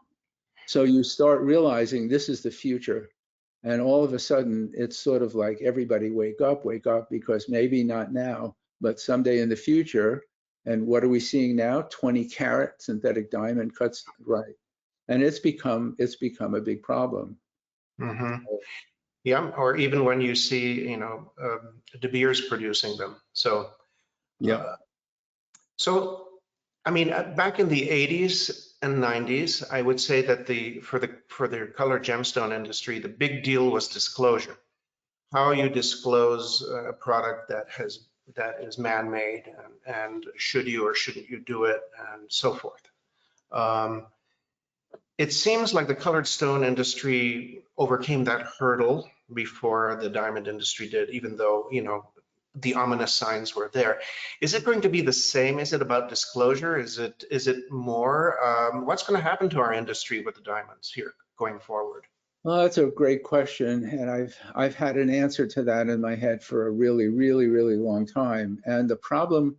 So you start realizing this is the future. And all of a sudden, it's sort of like everybody wake up, because maybe not now, but someday in the future. And what are we seeing now? 20-carat synthetic diamond cuts, right? And it's become a big problem. Yeah, or even when you see, De Beers producing them. So, yeah. So, I mean, back in the 80s and 90s, I would say that for the colored gemstone industry, the big deal was disclosure. How you disclose a product that is man-made, and should you or shouldn't you do it, and so forth. It seems like the colored stone industry overcame that hurdle before the diamond industry did, even though, the ominous signs were there. Is it going to be the same? Is it about disclosure? Is it more? What's going to happen to our industry with the diamonds here going forward? Well, that's a great question, and I've had an answer to that in my head for a really, really, really long time. And the problem,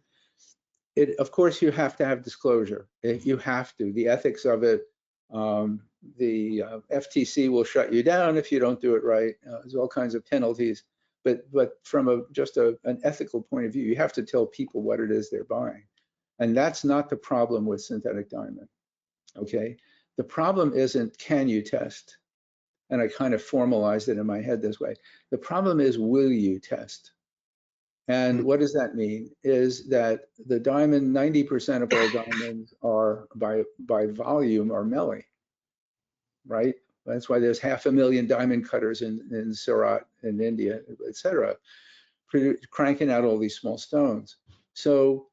of course, you have to have disclosure. You have to. The ethics of it. The FTC will shut you down if you don't do it right. There's all kinds of penalties. But from just an ethical point of view, you have to tell people what it is they're buying. And that's not the problem with synthetic diamond, okay? The problem isn't, can you test? And I kind of formalized it in my head this way. The problem is, will you test? And what does that mean? Is that the diamond, 90% of all diamonds are by volume are melee, right? That's why there's 500,000 diamond cutters in Surat in India, et cetera, cranking out all these small stones. So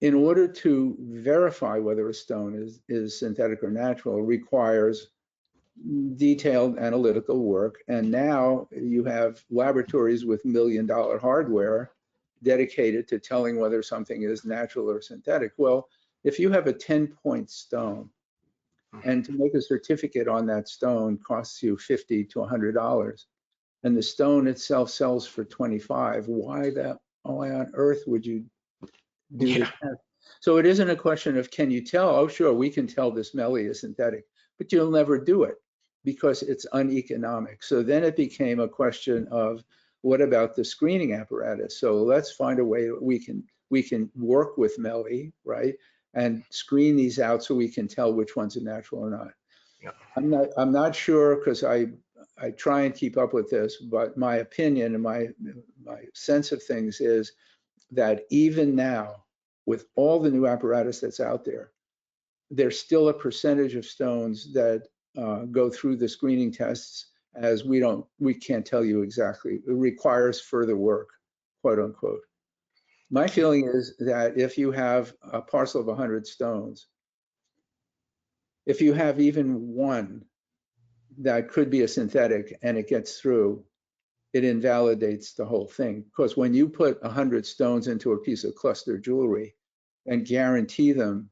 in order to verify whether a stone is synthetic or natural requires detailed analytical work. And now you have laboratories with $1-million hardware dedicated to telling whether something is natural or synthetic. Well, if you have a 10-point stone, and to make a certificate on that stone costs you $50 to $100, and the stone itself sells for $25, why on earth would you do the test? So it isn't a question of, can you tell? Oh, sure, we can tell this Melly is synthetic, but you'll never do it because it's uneconomic. So then it became a question of, what about the screening apparatus? So let's find a way we can work with Melly, right, and screen these out so we can tell which ones are natural or not. Yeah. I'm not sure, because I try and keep up with this, but my opinion and my sense of things is that even now, with all the new apparatus that's out there, there's still a percentage of stones that go through the screening tests as we can't tell you exactly. It requires further work, quote unquote. My feeling is that if you have a parcel of 100 stones, if you have even one that could be a synthetic and it gets through, it invalidates the whole thing. Because when you put 100 stones into a piece of cluster jewelry and guarantee the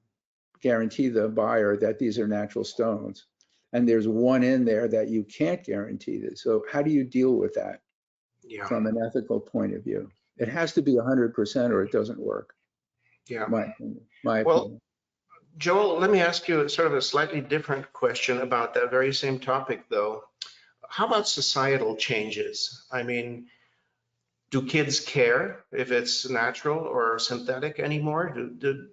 buyer that these are natural stones, and there's one in there that you can't guarantee this. So how do you deal with that from an ethical point of view? It has to be 100% or it doesn't work. Yeah. My opinion. Well, Joel, let me ask you sort of a slightly different question about that very same topic, though. How about societal changes? I mean, do kids care if it's natural or synthetic anymore? Do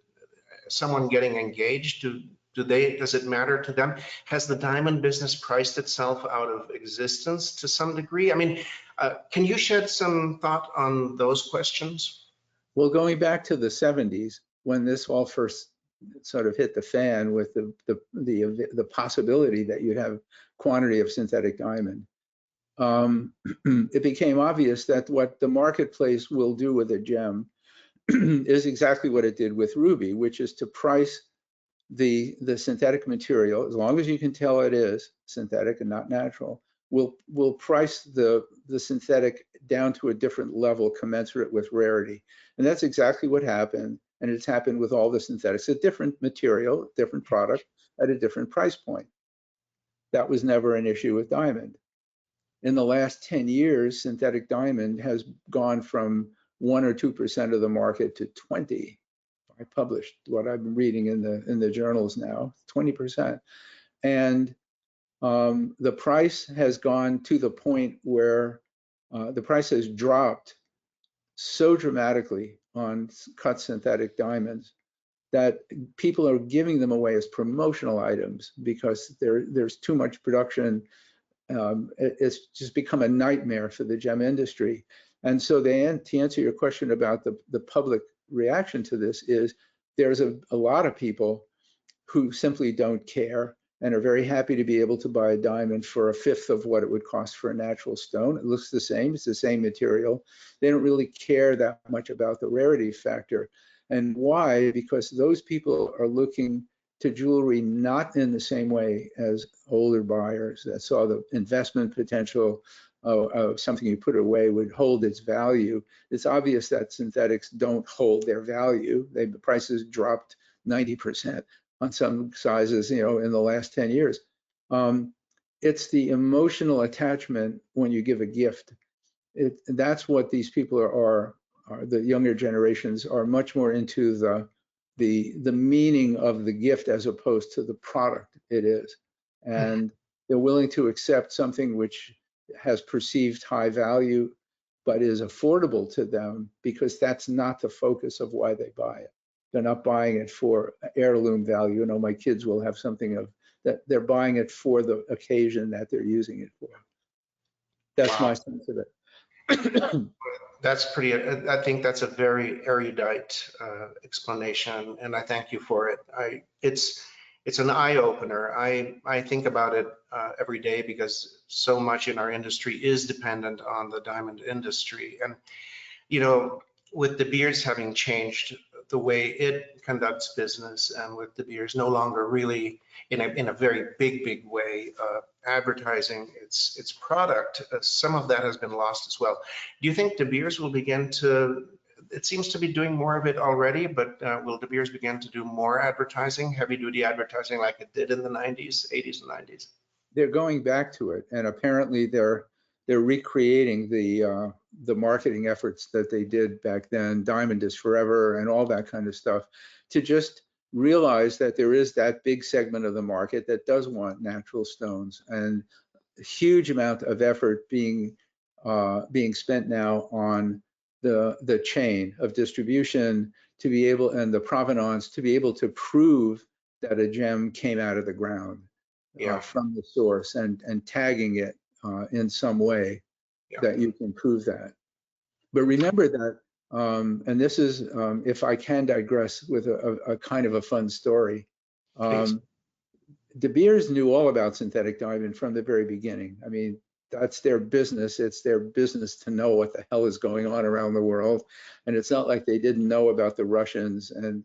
someone getting engaged, does it matter to them? Has the diamond business priced itself out of existence to some degree? I mean, can you shed some thought on those questions? Well, going back to the 70s, when this all first sort of hit the fan with the possibility that you'd have quantity of synthetic diamond, it became obvious that what the marketplace will do with a gem is exactly what it did with ruby, which is to price the synthetic material, as long as you can tell it is synthetic and not natural, will price the synthetic down to a different level commensurate with rarity. And that's exactly what happened. And it's happened with all the synthetics, a different material, different product at a different price point. That was never an issue with diamond. In the last 10 years, synthetic diamond has gone from 1 or 2% of the market to 20. I published what I've been reading in the journals now, 20%. And the price has gone to the point where the price has dropped so dramatically on cut synthetic diamonds that people are giving them away as promotional items because there's too much production. It's just become a nightmare for the gem industry. And so to answer your question about the public reaction to this is there's a lot of people who simply don't care and are very happy to be able to buy a diamond for 1/5 of what it would cost for a natural stone. It looks the same, it's the same material. They don't really care that much about the rarity factor. And why? Because those people are looking to jewelry not in the same way as older buyers that saw the investment potential of something you put away would hold its value. It's obvious that synthetics don't hold their value. The prices dropped 90% on some sizes, in the last 10 years. It's the emotional attachment when you give a gift. That's what these people are the younger generations are much more into the meaning of the gift as opposed to the product it is. And they're willing to accept something which has perceived high value, but is affordable to them because that's not the focus of why they buy it. They're not buying it for heirloom value. My kids will have something of that. They're buying it for the occasion that they're using it for. That's my sense of it. That's I think that's a very erudite explanation, and I thank you for it. It's an eye opener. I think about it every day because so much in our industry is dependent on the diamond industry. And, with De Beers having changed the way it conducts business and with De Beers no longer really in a very big way advertising its product. Some of that has been lost as well. Do you think De Beers will begin to, it seems to be doing more of it already, but will De Beers begin to do more advertising, heavy duty advertising like it did in the 90s, 80s and 90s? They're going back to it, and apparently they're recreating the marketing efforts that they did back then, Diamond is Forever and all that kind of stuff, to just realize that there is that big segment of the market that does want natural stones, and a huge amount of effort being spent now on the chain of distribution to be able, and the provenance, to be able to prove that a gem came out of the ground. Yeah. From the source, and tagging it in some way that you can prove that. But remember that, and this is, if I can digress with a kind of a fun story. De Beers knew all about synthetic diamond from the very beginning. I mean, that's their business. It's their business to know what the hell is going on around the world. And it's not like they didn't know about the Russians and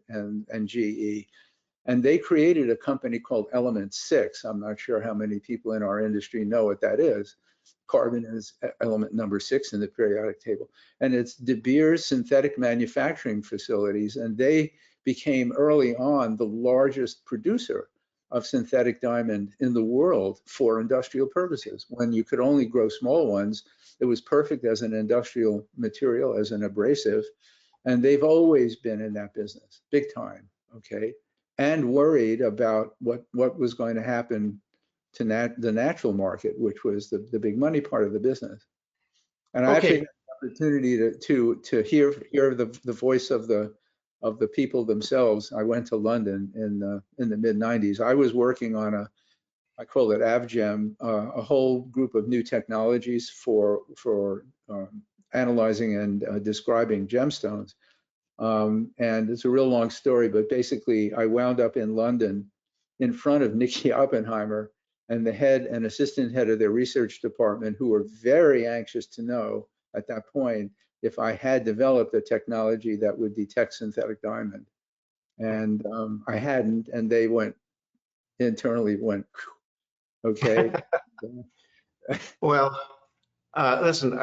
GE. And they created a company called Element 6. I'm not sure how many people in our industry know what that is. Carbon is element number 6 in the periodic table. And it's De Beers synthetic manufacturing facilities. And they became early on the largest producer of synthetic diamond in the world for industrial purposes. When you could only grow small ones, it was perfect as an industrial material, as an abrasive. And they've always been in that business, big time, okay? And worried about what was going to happen to the natural market, which was the big money part of the business. And I actually had the opportunity to hear the voice of the people themselves. I went to London in the mid 90s. I was working on I call it AvGem, a whole group of new technologies for analyzing and describing gemstones. And it's a real long story, but basically I wound up in London in front of Nicky Oppenheimer and the head and assistant head of their research department, who were very anxious to know at that point if I had developed a technology that would detect synthetic diamond. And I hadn't, and they internally went, okay. Well, listen,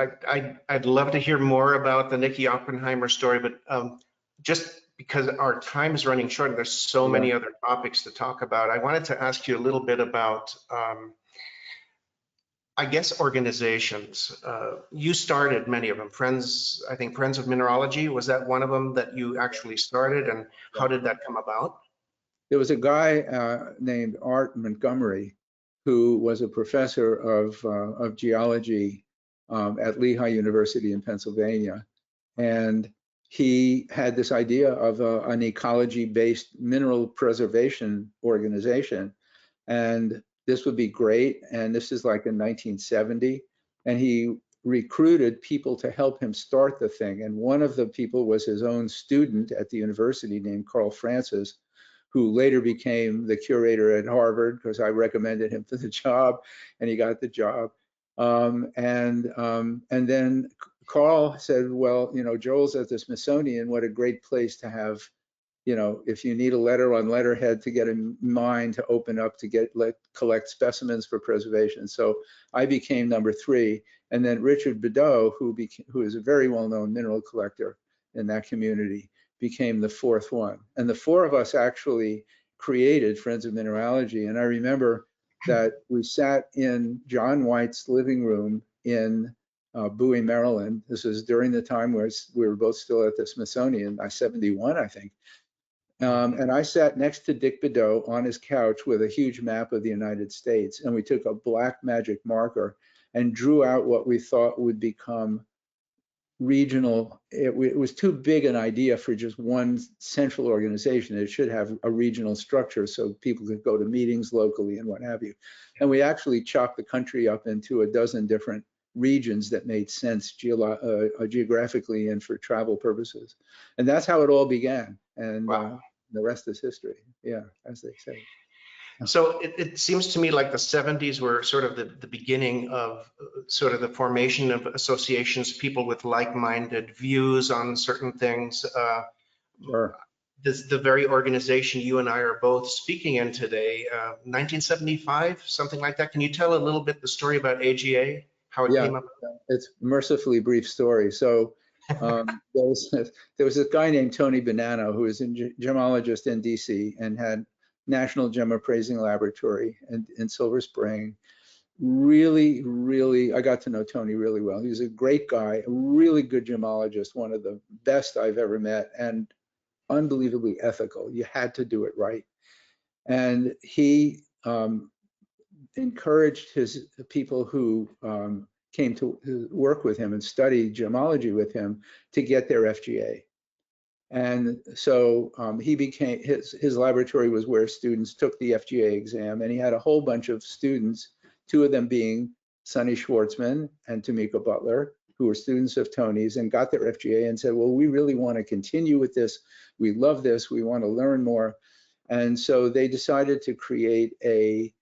I'd love to hear more about the Nicky Oppenheimer story, but just because our time is running short and there's so many other topics to talk about, I wanted to ask you a little bit about, I guess, organizations. You started many of them. I think Friends of Mineralogy, was that one of them that you actually started, and how did that come about? There was a guy named Art Montgomery, who was a professor of geology at Lehigh University in Pennsylvania. And he had this idea of an ecology-based mineral preservation organization. And this would be great. And this is like in 1970. And he recruited people to help him start the thing. And one of the people was his own student at the university named Carl Francis, who later became the curator at Harvard because I recommended him for the job, and he got the job. And then Carl said, well, you know, Joel's at the Smithsonian, what a great place to have, you know, if you need a letter on letterhead to get a mine to open up to collect specimens for preservation. So I became number 3. And then Richard Bedeau, who is a very well-known mineral collector in that community, became the 4th one. And the 4 of us actually created Friends of Mineralogy. And I remember that we sat in John White's living room in Bowie, Maryland. This was during the time where we were both still at the Smithsonian, 71, I think. And I sat next to Dick Bedeau on his couch with a huge map of the United States. And we took a black magic marker and drew out what we thought would become regional. It was too big an idea for just one central organization. It should have a regional structure so people could go to meetings locally and what have you. And we actually chopped the country up into a dozen different regions that made sense geographically and for travel purposes. And that's how it all began. And the rest is history. Yeah, as they say. So it seems to me like the 70s were sort of the beginning of sort of the formation of associations, people with like-minded views on certain things. Sure. the very organization you and I are both speaking in today, 1975, something like that. Can you tell a little bit the story about AGA, how it came up? It's a mercifully brief story. So there was a guy named Tony Bonanno who was a gemologist in DC and had National Gem Appraising Laboratory in Silver Spring. Really, I got to know Tony really well. He was a great guy, a really good gemologist, one of the best I've ever met, and unbelievably ethical. You had to do it right. And he encouraged his people who came to work with him and study gemology with him to get their FGA. And so he became, his laboratory was where students took the FGA exam, and he had a whole bunch of students, two of them being Sonny Schwartzman and Tamika Butler, who were students of Tony's and got their FGA and said, well, we really want to continue with this. We love this. We want to learn more. And so they decided to create an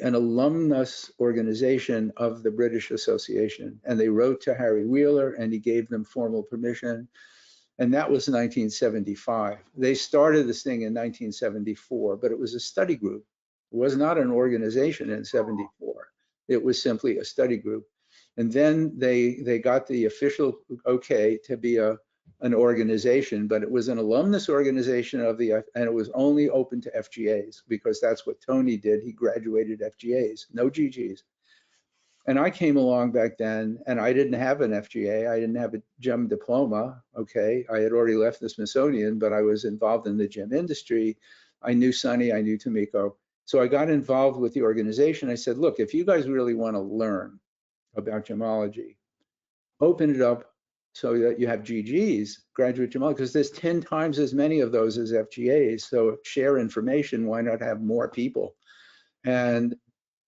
alumnus organization of the British Association. And they wrote to Harry Wheeler and he gave them formal permission. And that was 1975. They started this thing in 1974, but it was a study group. It was not an organization in 74. It was simply a study group. And then they got the official okay to be an organization, but it was an alumnus organization and it was only open to FGAs because that's what Tony did. He graduated FGAs, no GGs. And I came along back then and I didn't have an FGA. I didn't have a gem diploma. Okay. I had already left the Smithsonian, but I was involved in the gem industry. I knew Sonny, I knew Tamiko. So I got involved with the organization. I said, look, if you guys really want to learn about gemology, open it up so that you have GGs, graduate gemology, because there's 10 times as many of those as FGAs. So share information, why not have more people? And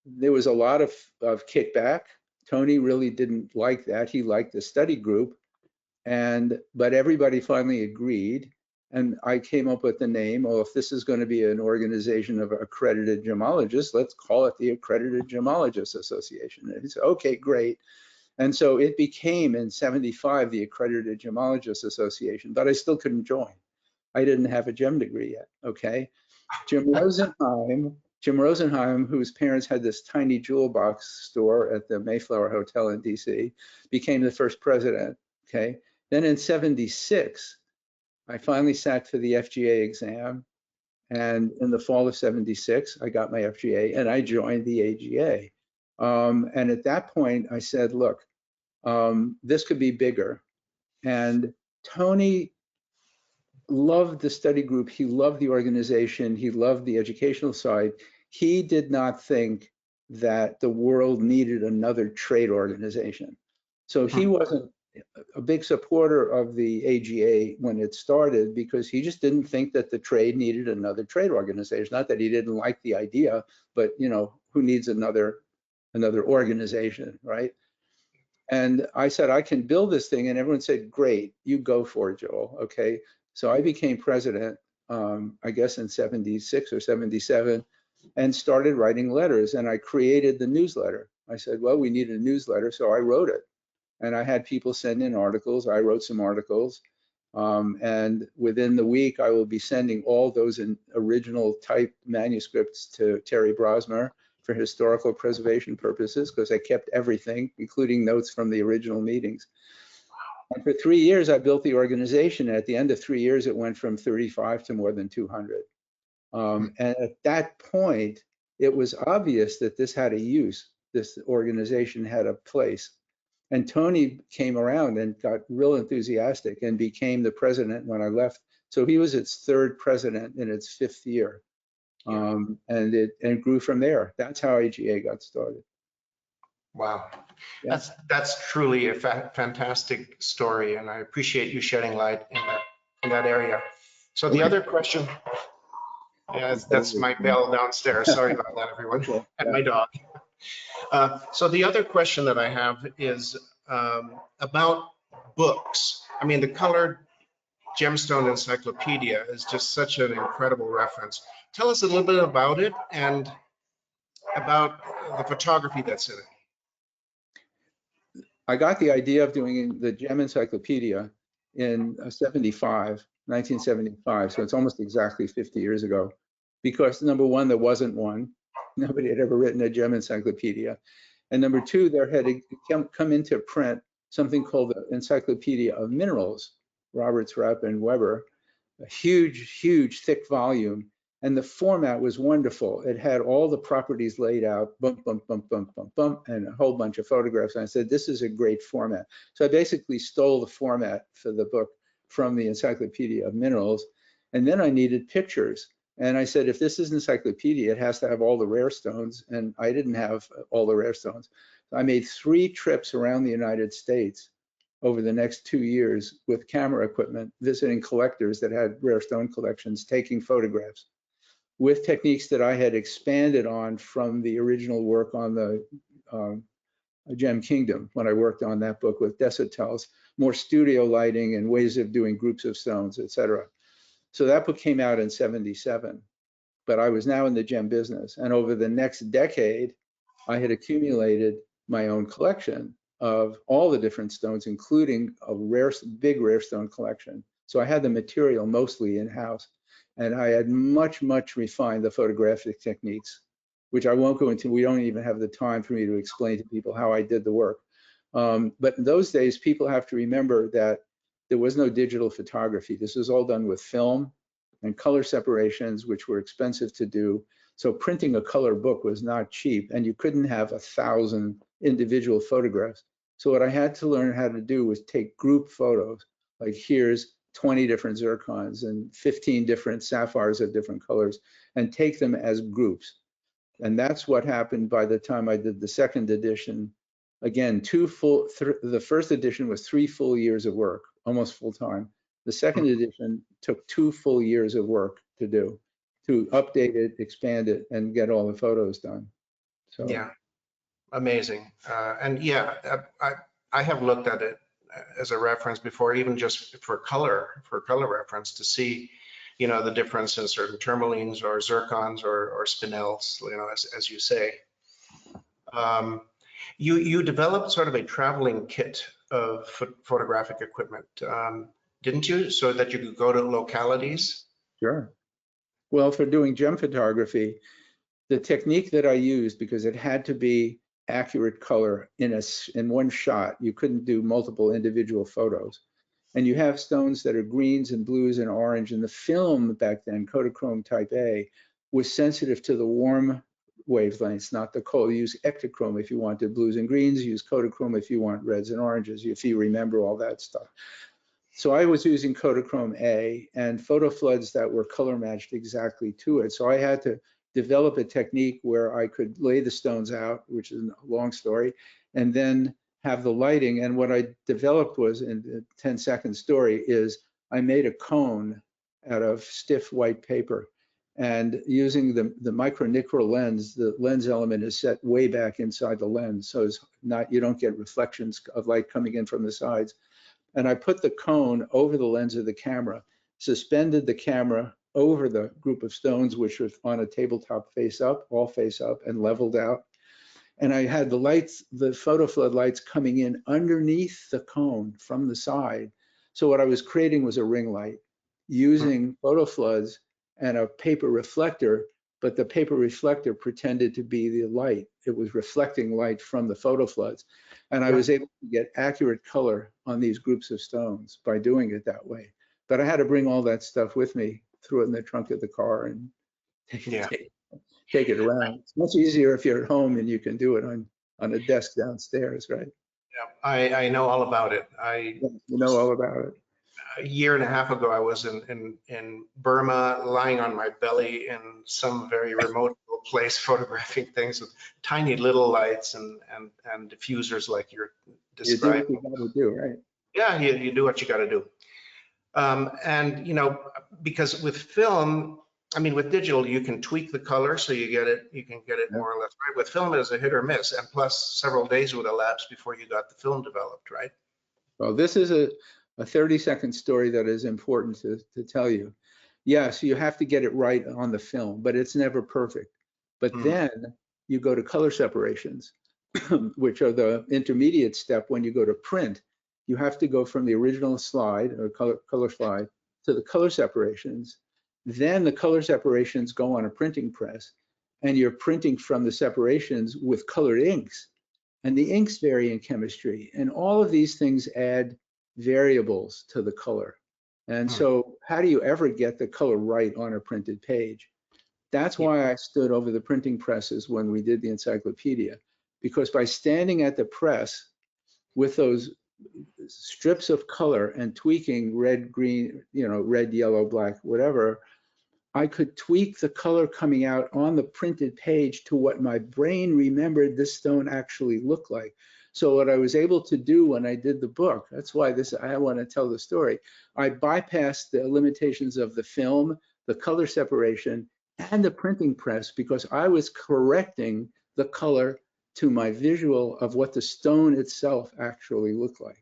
there was a lot of kickback. Tony really didn't like that. He liked the study group, but everybody finally agreed. And I came up with the name, well, if this is going to be an organization of accredited gemologists, let's call it the Accredited Gemologists Association. And he said, okay, great. And so it became in 75 the Accredited Gemologists Association, but I still couldn't join. I didn't have a gem degree yet, okay? Jim Rosenheim, whose parents had this tiny jewel box store at the Mayflower Hotel in DC, became the first president, okay? Then in 76, I finally sat for the FGA exam, and in the fall of 76, I got my FGA and I joined the AGA. And at that point, I said, look, this could be bigger. And Tony loved the study group. He loved the organization. He loved the educational side. He did not think that the world needed another trade organization. So he wasn't a big supporter of the AGA when it started because he just didn't think that the trade needed another trade organization. Not that he didn't like the idea, but you know, who needs another organization, right? And I said, I can build this thing. And everyone said, great, you go for it, Joel. Okay. So I became president, I guess in 76 or 77, and started writing letters. And I created the newsletter. I said, well, we need a newsletter. So I wrote it. And I had people send in articles. I wrote some articles. And within the week, I will be sending all those original typed manuscripts to Terry Brosmer for historical preservation purposes, because I kept everything, including notes from the original meetings. And for 3 years, I built the organization. And at the end of 3 years, it went from 35 to more than 200. And at that point, it was obvious that this had a use. This organization had a place. And Tony came around and got real enthusiastic and became the president when I left. So he was its third president in its 5th year. And it grew from there. That's how AGA got started. Wow, Yeah. that's truly a fantastic story, and I appreciate you shedding light in that area. So the other question, that's my bell downstairs. Sorry about that, everyone, Okay. and my dog. So the other question that I have is about books. I mean, the colored gemstone encyclopedia is just such an incredible reference. Tell us a little bit about it and about the photography that's in it. I got the idea of doing the gem encyclopedia in 75. 1975. So it's almost exactly 50 years ago. Because number one, there wasn't one. Nobody had ever written a gem encyclopedia. And number two, there had come into print something called the Encyclopedia of Minerals, Roberts, Rapp, and Weber, a huge, huge, thick volume. And the format was wonderful. It had all the properties laid out, bump, bump, bump, bump, bump, bump, and a whole bunch of photographs. And I said, this is a great format. So I basically stole the format for the book from the Encyclopedia of Minerals. And then I needed pictures. And I said, if this is an encyclopedia, it has to have all the rare stones. And I didn't have all the rare stones. So I made 3 trips around the United States over the next 2 years with camera equipment, visiting collectors that had rare stone collections, taking photographs with techniques that I had expanded on from the original work on the Gem Kingdom, when I worked on that book with Desautel's, more studio lighting and ways of doing groups of stones, etc. So that book came out in '77, but I was now in the gem business. And over the next decade, I had accumulated my own collection of all the different stones, including a big rare stone collection. So I had the material mostly in-house, and I had much refined the photographic techniques, which I won't go into. We don't even have the time for me to explain to people how I did the work. But in those days, people have to remember that there was no digital photography. This was all done with film and color separations, which were expensive to do. So printing a color book was not cheap, and you couldn't have 1,000 individual photographs. So what I had to learn how to do was take group photos, like here's 20 different zircons and 15 different sapphires of different colors, and take them as groups. And that's what happened by the time I did the second edition. Again, the first edition was 3 full years of work, almost full time. The second edition took 2 full years of work to do, to update it, expand it, and get all the photos done. So yeah, amazing. And yeah, I have looked at it as a reference before, even just for color reference, to see, you know, the difference in certain tourmalines or zircons or spinels, you know, as you say. You developed sort of a traveling kit of photographic equipment, didn't you? So that you could go to localities? sure. Well, for doing gem photography, the technique that I used, because it had to be accurate color in one shot, you couldn't do multiple individual photos. And you have stones that are greens and blues and orange, and the film back then, Kodachrome type A, was sensitive to the warm wavelengths, not the cold. You use ectochrome if you wanted blues and greens, use Kodachrome if you want reds and oranges, if you remember all that stuff. So I was using Kodachrome A and photo floods that were color matched exactly to it. So I had to develop a technique where I could lay the stones out, which is a long story, and then have the lighting. And what I developed was, in the 10-second story, is I made a cone out of stiff white paper. And using the micronickel lens, the lens element is set way back inside the lens. So it's not, you don't get reflections of light coming in from the sides. And I put the cone over the lens of the camera, suspended the camera over the group of stones, which was on a tabletop face up, all face up, and leveled out. And I had the lights, the photo flood lights coming in underneath the cone from the side. So what I was creating was a ring light using photo floods and a paper reflector, but the paper reflector pretended to be the light. It was reflecting light from the photo floods. And I was able to get accurate color on these groups of stones by doing it that way. But I had to bring all that stuff with me, throw it in the trunk of the car, and take it around. It's much easier if you're at home and you can do it on a desk downstairs, right? Yeah, I know all about it. You know all about it. A year and a half ago, I was in Burma, lying on my belly in some very remote place, photographing things with tiny little lights and diffusers like you're describing. You do what you got to do, right? Yeah, you do what you got to do. And, you know, because with film, I mean, with digital, you can tweak the color so you can get it more or less right. With film, it's a hit or miss, and plus several days would elapse before you got the film developed, right? Well, this is a 30-second story that is important to tell you. Yes, you have to get it right on the film, but it's never perfect. But then you go to color separations, which are the intermediate step when you go to print. You have to go from the original slide or color slide to the color separations. Then the color separations go on a printing press, and you're printing from the separations with colored inks. And the inks vary in chemistry. And all of these things add variables to the color. And so how do you ever get the color right on a printed page? That's why I stood over the printing presses when we did the encyclopedia, because by standing at the press with those strips of color and tweaking red, green, red, yellow, black, whatever, I could tweak the color coming out on the printed page to what my brain remembered this stone actually looked like. So what I was able to do when I did the book, that's why I want to tell the story. I bypassed the limitations of the film, the color separation, and the printing press, because I was correcting the color to my visual of what the stone itself actually looked like.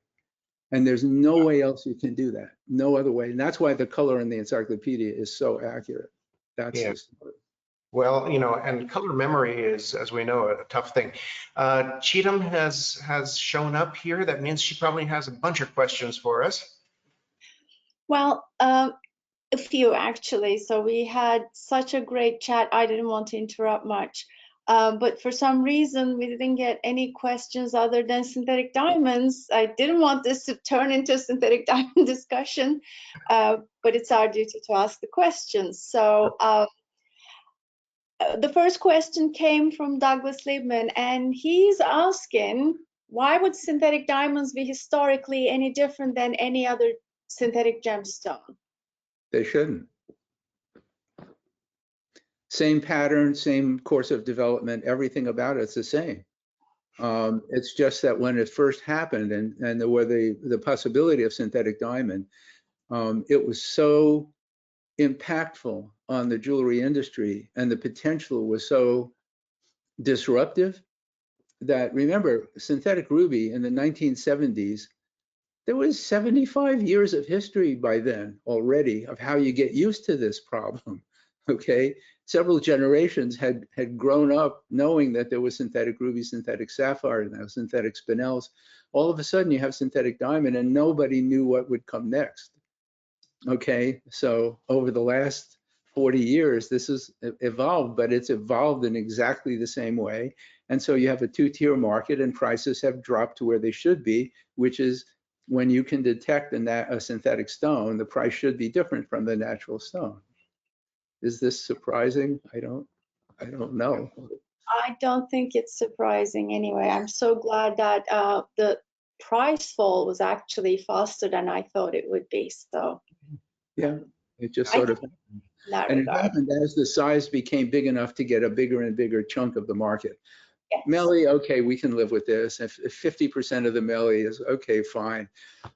And there's no way else you can do that. No other way. And that's why the color in the encyclopedia is so accurate. That's the story. Well, and color memory is, as we know, a tough thing. Cheatham has shown up here. That means she probably has a bunch of questions for us. Well, a few actually. So we had such a great chat. I didn't want to interrupt much. But for some reason, we didn't get any questions other than synthetic diamonds. I didn't want this to turn into a synthetic diamond discussion, but it's our duty to ask the questions. So the first question came from Douglas Liebman, and he's asking, why would synthetic diamonds be historically any different than any other synthetic gemstone? They shouldn't. Same pattern, same course of development, everything about it's the same. It's just that when it first happened and there were the possibility of synthetic diamond, it was so impactful on the jewelry industry, and the potential was so disruptive that, remember, synthetic ruby in the 1970s, there was 75 years of history by then already of how you get used to this problem. Okay, several generations had grown up knowing that there was synthetic ruby, synthetic sapphire, now synthetic spinels. All of a sudden you have synthetic diamond and nobody knew what would come next. Okay, so over the last 40 years, this has evolved, but it's evolved in exactly the same way. And so you have a two-tier market and prices have dropped to where they should be, which is when you can detect a synthetic stone, the price should be different from the natural stone. Is this surprising? I don't know. I don't think it's surprising anyway. I'm so glad that the price fall was actually faster than I thought it would be. So yeah, it just sort of happened. And it happened as the size became big enough to get a bigger and bigger chunk of the market. Yes. Melly, okay, we can live with this. If 50% of the Melly is okay, fine.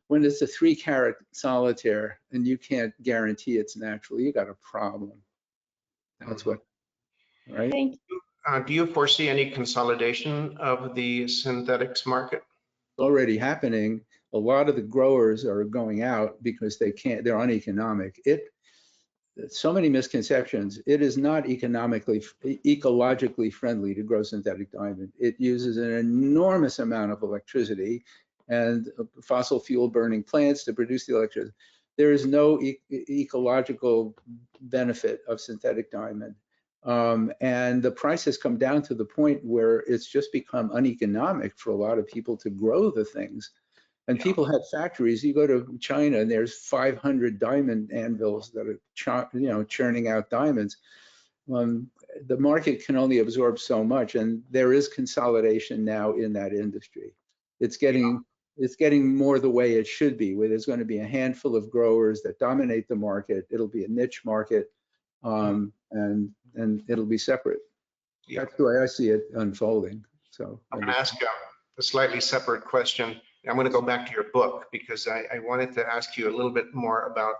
When it's a 3-carat solitaire and you can't guarantee it's natural, you got a problem. That's what, right? Thank you. Do you foresee any consolidation of the synthetics market? Already happening. A lot of the growers are going out because they're uneconomic. So many misconceptions. It is not ecologically friendly to grow synthetic diamond. It uses an enormous amount of electricity and fossil fuel burning plants to produce the electricity. There is no ecological benefit of synthetic diamond. And the price has come down to the point where it's just become uneconomic for a lot of people to grow the things. And people have factories. You go to China and there's 500 diamond anvils that are churning out diamonds. The market can only absorb so much, and there is consolidation now in that industry. It's getting more the way it should be, where there's going to be a handful of growers that dominate the market. It'll be a niche market, and it'll be separate. Yeah. That's the way I see it unfolding. So I'm going to ask a slightly separate question. I'm going to go back to your book because I wanted to ask you a little bit more about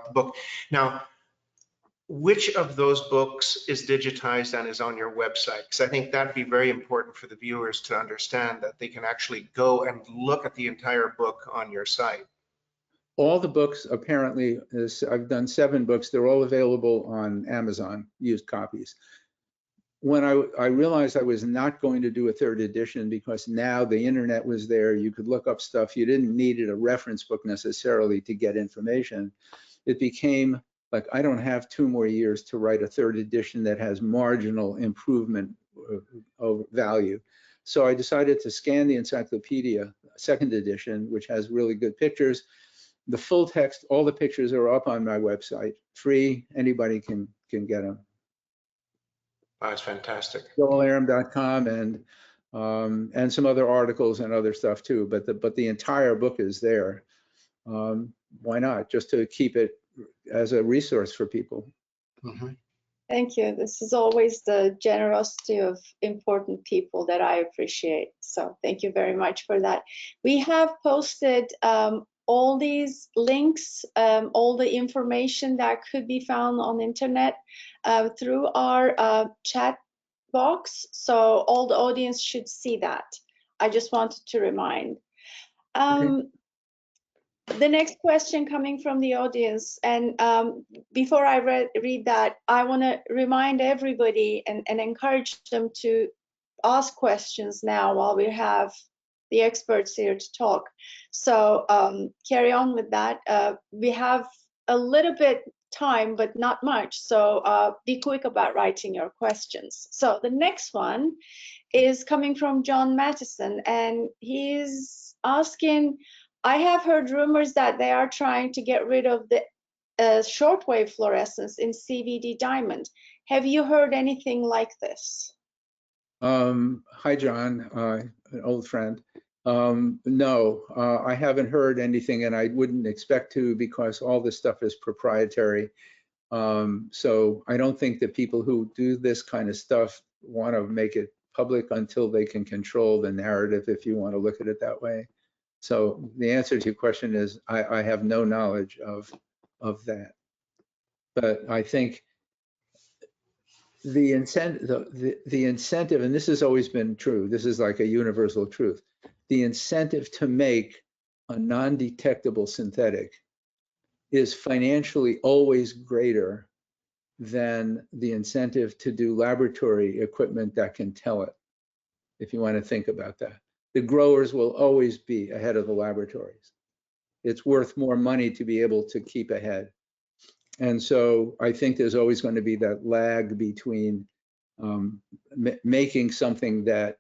the book. Now, which of those books is digitized and is on your website? Because I think that'd be very important for the viewers to understand that they can actually go and look at the entire book on your site. All the books, apparently, I've done 7 books. They're all available on Amazon, used copies. When I realized I was not going to do a 3rd edition because now the internet was there, you could look up stuff. You didn't need a reference book necessarily to get information. it became like, I don't have 2 more years to write a 3rd edition that has marginal improvement of value. So I decided to scan the encyclopedia, 2nd edition, which has really good pictures. The full text, all the pictures are up on my website, free. Anybody can get them. Oh, that's fantastic. joelarem.com and some other articles and other stuff too. But the entire book is there. Why not? Just to keep it as a resource for people. Mm-hmm. Thank you. This is always the generosity of important people that I appreciate. So thank you very much for that. We have posted all these links, all the information that could be found on the internet through our chat box. So all the audience should see that. I just wanted to remind. Okay. The next question coming from the audience, and before I read that, I want to remind everybody and encourage them to ask questions now while we have the experts here to talk. So carry on with that. We have a little bit time, but not much. So be quick about writing your questions. So the next one is coming from John Mattison, and he's asking, I have heard rumors that they are trying to get rid of the shortwave fluorescence in CVD diamond. Have you heard anything like this? Hi, John, an old friend. No, I haven't heard anything, and I wouldn't expect to, because all this stuff is proprietary. So I don't think that people who do this kind of stuff want to make it public until they can control the narrative, if you want to look at it that way. So the answer to your question is I have no knowledge of that. But I think the incentive, and this has always been true, this is like a universal truth, the incentive to make a non-detectable synthetic is financially always greater than the incentive to do laboratory equipment that can tell it, if you want to think about that. The growers will always be ahead of the laboratories. It's worth more money to be able to keep ahead. And so I think there's always going to be that lag between making something that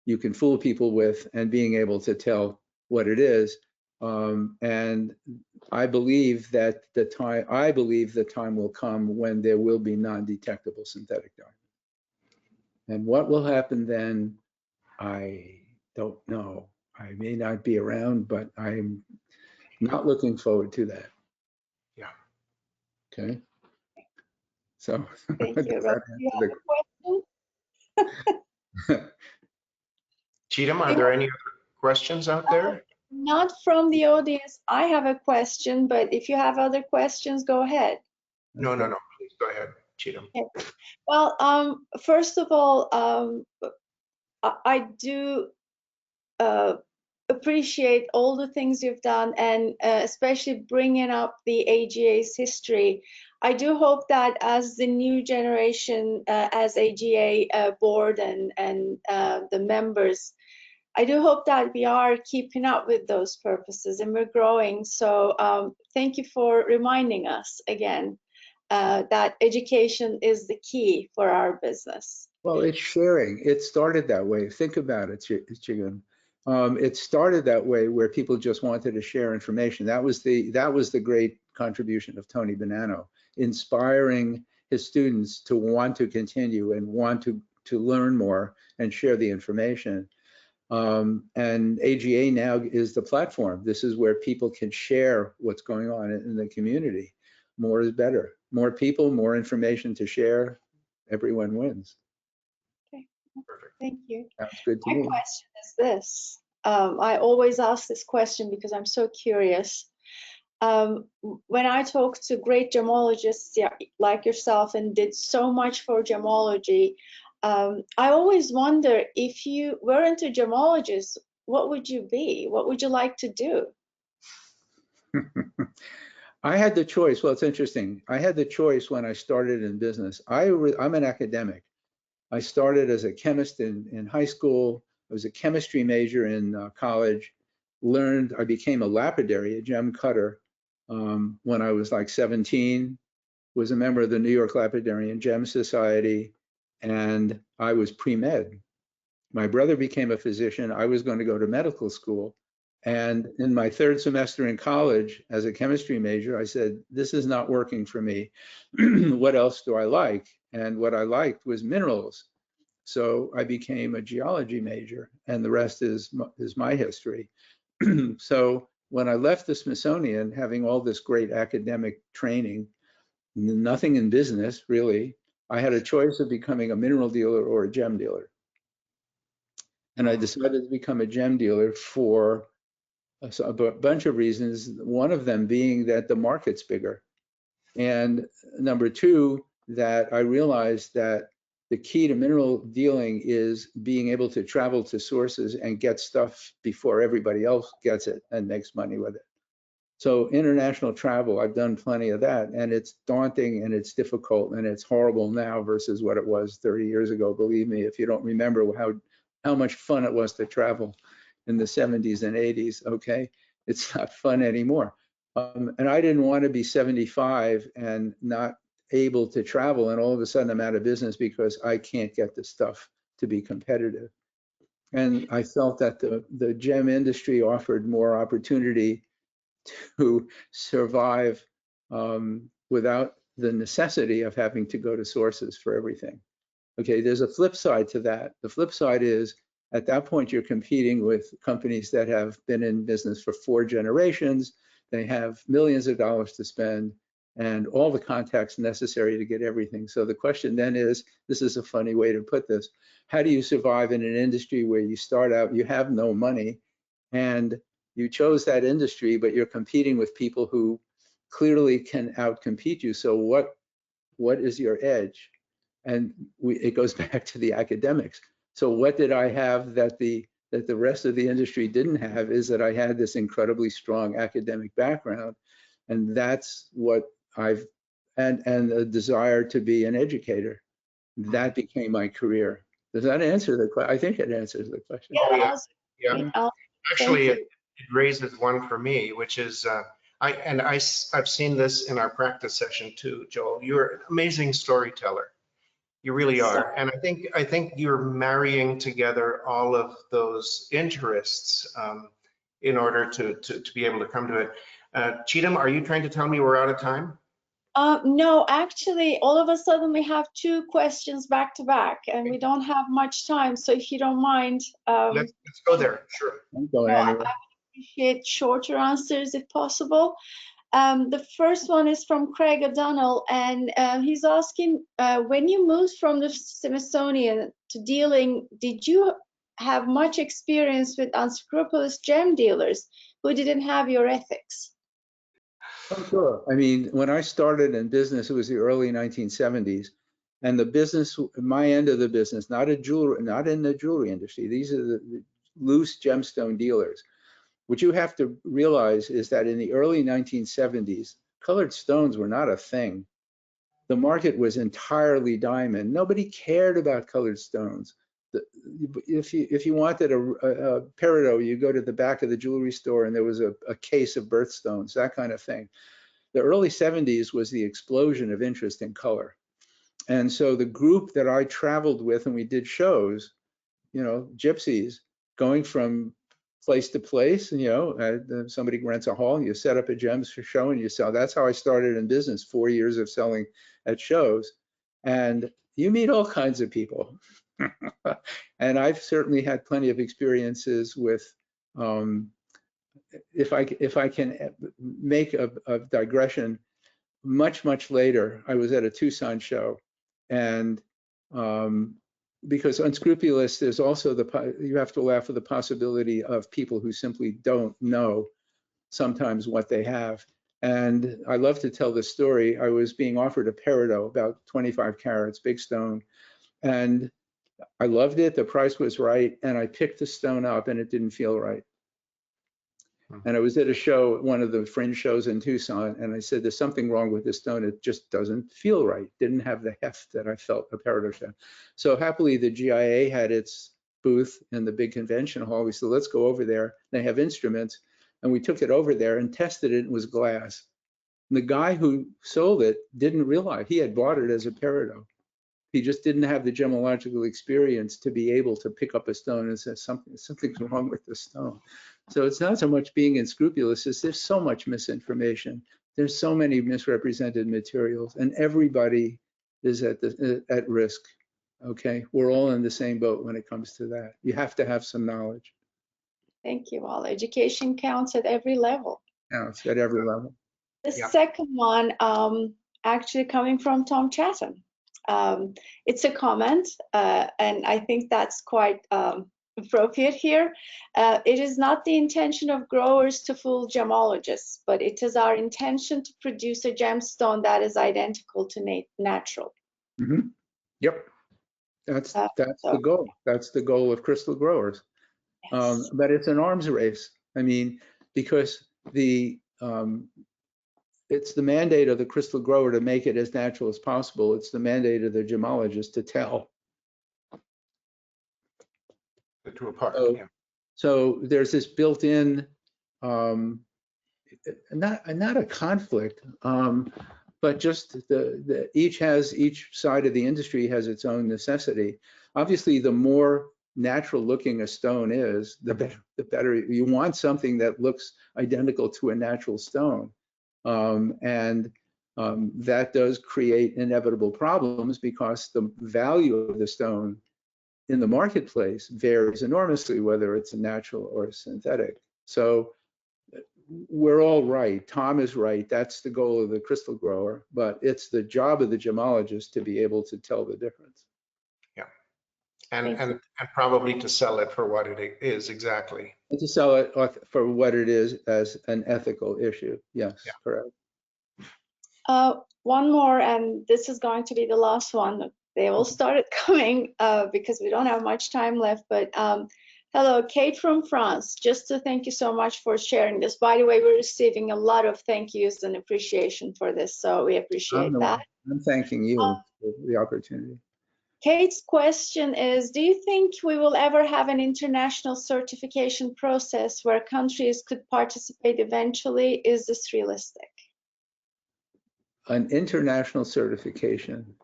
you can fool people with and being able to tell what it is. And I believe that the time will come when there will be non-detectable synthetic diamond. And what will happen then, I don't know. I may not be around, but I'm not looking forward to that. Yeah. Okay. So Thank you. Rob, do you have a question? Cheatham, are there any other questions out there? Not from the audience. I have a question, but if you have other questions, go ahead. No, please go ahead, Cheatham. Okay. Well, first of all, I do appreciate all the things you've done, and especially bringing up the AGA's history. I do hope that as the new generation, as AGA board and the members, I do hope that we are keeping up with those purposes and we're growing. So thank you for reminding us again that education is the key for our business. Well, it's sharing. It started that way. Think about it, Chigan. It started that way, where people just wanted to share information. That was the great contribution of Tony Bonanno, inspiring his students to want to continue and want to learn more and share the information. And AGA now is the platform. This is where people can share what's going on in the community. More is better. More people, more information to share. Everyone wins. Okay, thank you. Sounds good to My me. question is this. I always ask this question because I'm so curious. When I talk to great gemologists like yourself and did so much for gemology, I always wonder, if you weren't a gemologist, what would you be? What would you like to do? I had the choice. Well, it's interesting. I had the choice when I started in business. I'm an academic. I started as a chemist in high school. I was a chemistry major in college. I became a lapidary, a gem cutter. when I was like 17, was a member of the New York Lapidarian Gem Society, and I was pre-med. My brother became a physician. I was going to go to medical school. And in my third semester in college, as a chemistry major, I said, this is not working for me. What else do I like? And what I liked was minerals. So I became a geology major, and the rest is my history. So when I left the Smithsonian, having all this great academic training, nothing in business really, I had a choice of becoming a mineral dealer or a gem dealer. And I decided to become a gem dealer for a bunch of reasons. One of them being that the market's bigger. And number two, that I realized that the key to mineral dealing is being able to travel to sources and get stuff before everybody else gets it and makes money with it. So international travel, I've done plenty of that, and it's daunting and it's difficult and it's horrible now versus what it was 30 years ago. Believe me, if you don't remember how much fun it was to travel in the 70s and 80s, okay? It's not fun anymore. And I didn't want to be 75 and not able to travel, and all of a sudden I'm out of business because I can't get the stuff to be competitive. And I felt that the gem industry offered more opportunity to survive without the necessity of having to go to sources for everything. Okay, there's a flip side to that. The flip side is, at that point, you're competing with companies that have been in business for 4 generations. They have millions of dollars to spend and all the contacts necessary to get everything. So the question then is, this is a funny way to put this, how do you survive in an industry where you start out, you have no money, and you chose that industry, but you're competing with people who clearly can outcompete you. So what is your edge? And it goes back to the academics. So what did I have that the rest of the industry didn't have, is that I had this incredibly strong academic background. And that's what and a desire to be an educator. That became my career. Does that answer the question? I think it answers the question. Yeah, Yeah. Actually, it raises one for me, which is, I've seen this in our practice session too, Joel. You're an amazing storyteller. You really are. And I think you're marrying together all of those interests in order to be able to come to it. Cheatham, are you trying to tell me we're out of time? No, actually, all of a sudden we have 2 questions back to back, and we don't have much time. So if you don't mind, Let's go there. Sure. I'm going anywhere. I appreciate shorter answers if possible. The first one is from Craig O'Donnell, and he's asking, when you moved from the Smithsonian to dealing, did you have much experience with unscrupulous gem dealers who didn't have your ethics? Oh, sure. I mean, when I started in business, it was the early 1970s, and the business, my end of the business, not in the jewelry industry. These are the loose gemstone dealers. What you have to realize is that in the early 1970s, colored stones were not a thing. The market was entirely diamond. Nobody cared about colored stones. If you wanted a peridot, you go to the back of the jewelry store and there was a case of birthstones, that kind of thing. The early 70s was the explosion of interest in color. And so the group that I traveled with, and we did shows, you know, gypsies, going from place to place, you know, somebody rents a hall, you set up a gems show and you sell. That's how I started in business, 4 years of selling at shows. And you meet all kinds of people. And I've certainly had plenty of experiences with, if I can make a digression, much later, I was at a Tucson show, and because unscrupulous, there's also you have to laugh at the possibility of people who simply don't know sometimes what they have. And I love to tell this story. I was being offered a peridot, about 25 carats, big stone, and I loved it. The price was right, and I picked the stone up, and it didn't feel right. And I was at a show, one of the fringe shows in Tucson, and I said, there's something wrong with this stone. It just doesn't feel right. Didn't have the heft that I felt a peridot show. So happily, the GIA had its booth in the big convention hall. We said, let's go over there. They have instruments. And we took it over there and tested it. It was glass. The guy who sold it didn't realize he had bought it as a peridot. He just didn't have the gemological experience to be able to pick up a stone and say something's wrong with the stone. So it's not so much being unscrupulous as there's so much misinformation. There's so many misrepresented materials, and everybody is at risk. Okay, we're all in the same boat when it comes to that. You have to have some knowledge. Thank you. Well, education counts at every level. Counts at every level. The Yeah. second one, actually coming from Tom Chatham. It's a comment, and I think that's quite appropriate here. It is not the intention of growers to fool gemologists, but it is our intention to produce a gemstone that is identical to natural. Mm-hmm. Yep, that's so, the goal. That's the goal of crystal growers. Yes. But it's an arms race. I mean, because it's the mandate of the crystal grower to make it as natural as possible. It's the mandate of the gemologist to tell. The two apart. Yeah. So there's this built-in, not a conflict, but just each side of the industry has its own necessity. Obviously, the more natural looking a stone is, the better. You want something that looks identical to a natural stone. That does create inevitable problems because the value of the stone in the marketplace varies enormously, whether it's a natural or synthetic. So we're all right. Tom is right. That's the goal of the crystal grower, but it's the job of the gemologist to be able to tell the difference. Yeah, and probably to sell it for what it is exactly. And to sell it for what it is as an ethical issue. Yes, yeah. Correct. One more, and this is going to be the last one. They all started coming because we don't have much time left, but hello, Kate from France. Just to thank you so much for sharing this. By the way, we're receiving a lot of thank yous and appreciation for this, so we appreciate that. I'm thanking you for the opportunity. Kate's question is, do you think we will ever have an international certification process where countries could participate eventually? Is this realistic? An international certification.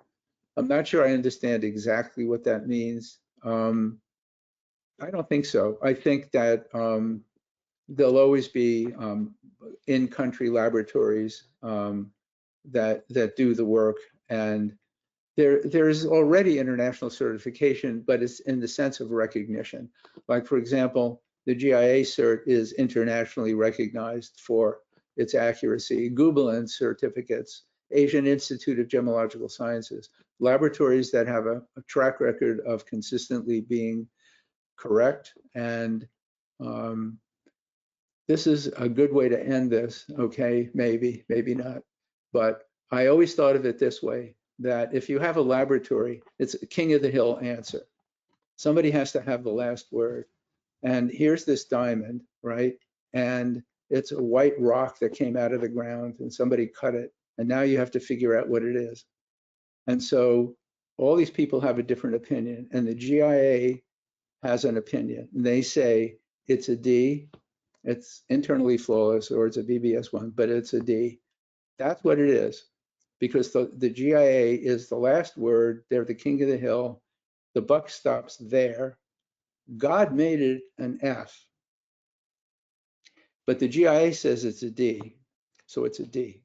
I'm not sure I understand exactly what that means. I don't think so. I think that there'll always be in-country laboratories that do the work, and there's already international certification, but it's in the sense of recognition. Like, for example, the GIA cert is internationally recognized for its accuracy. Gubelin certificates, Asian Institute of Gemological Sciences, laboratories that have a track record of consistently being correct. And this is a good way to end this, okay? Maybe not. But I always thought of it this way, that if you have a laboratory, it's a king of the hill answer. Somebody has to have the last word. And here's this diamond, right? And it's a white rock that came out of the ground and somebody cut it. And now you have to figure out what it is. And so all these people have a different opinion, and the GIA has an opinion. And they say it's a D, it's internally flawless, or it's a BBS1, but it's a D. That's what it is, because the GIA is the last word. They're the king of the hill. The buck stops there. God made it an F, but the GIA says it's a D, so it's a D.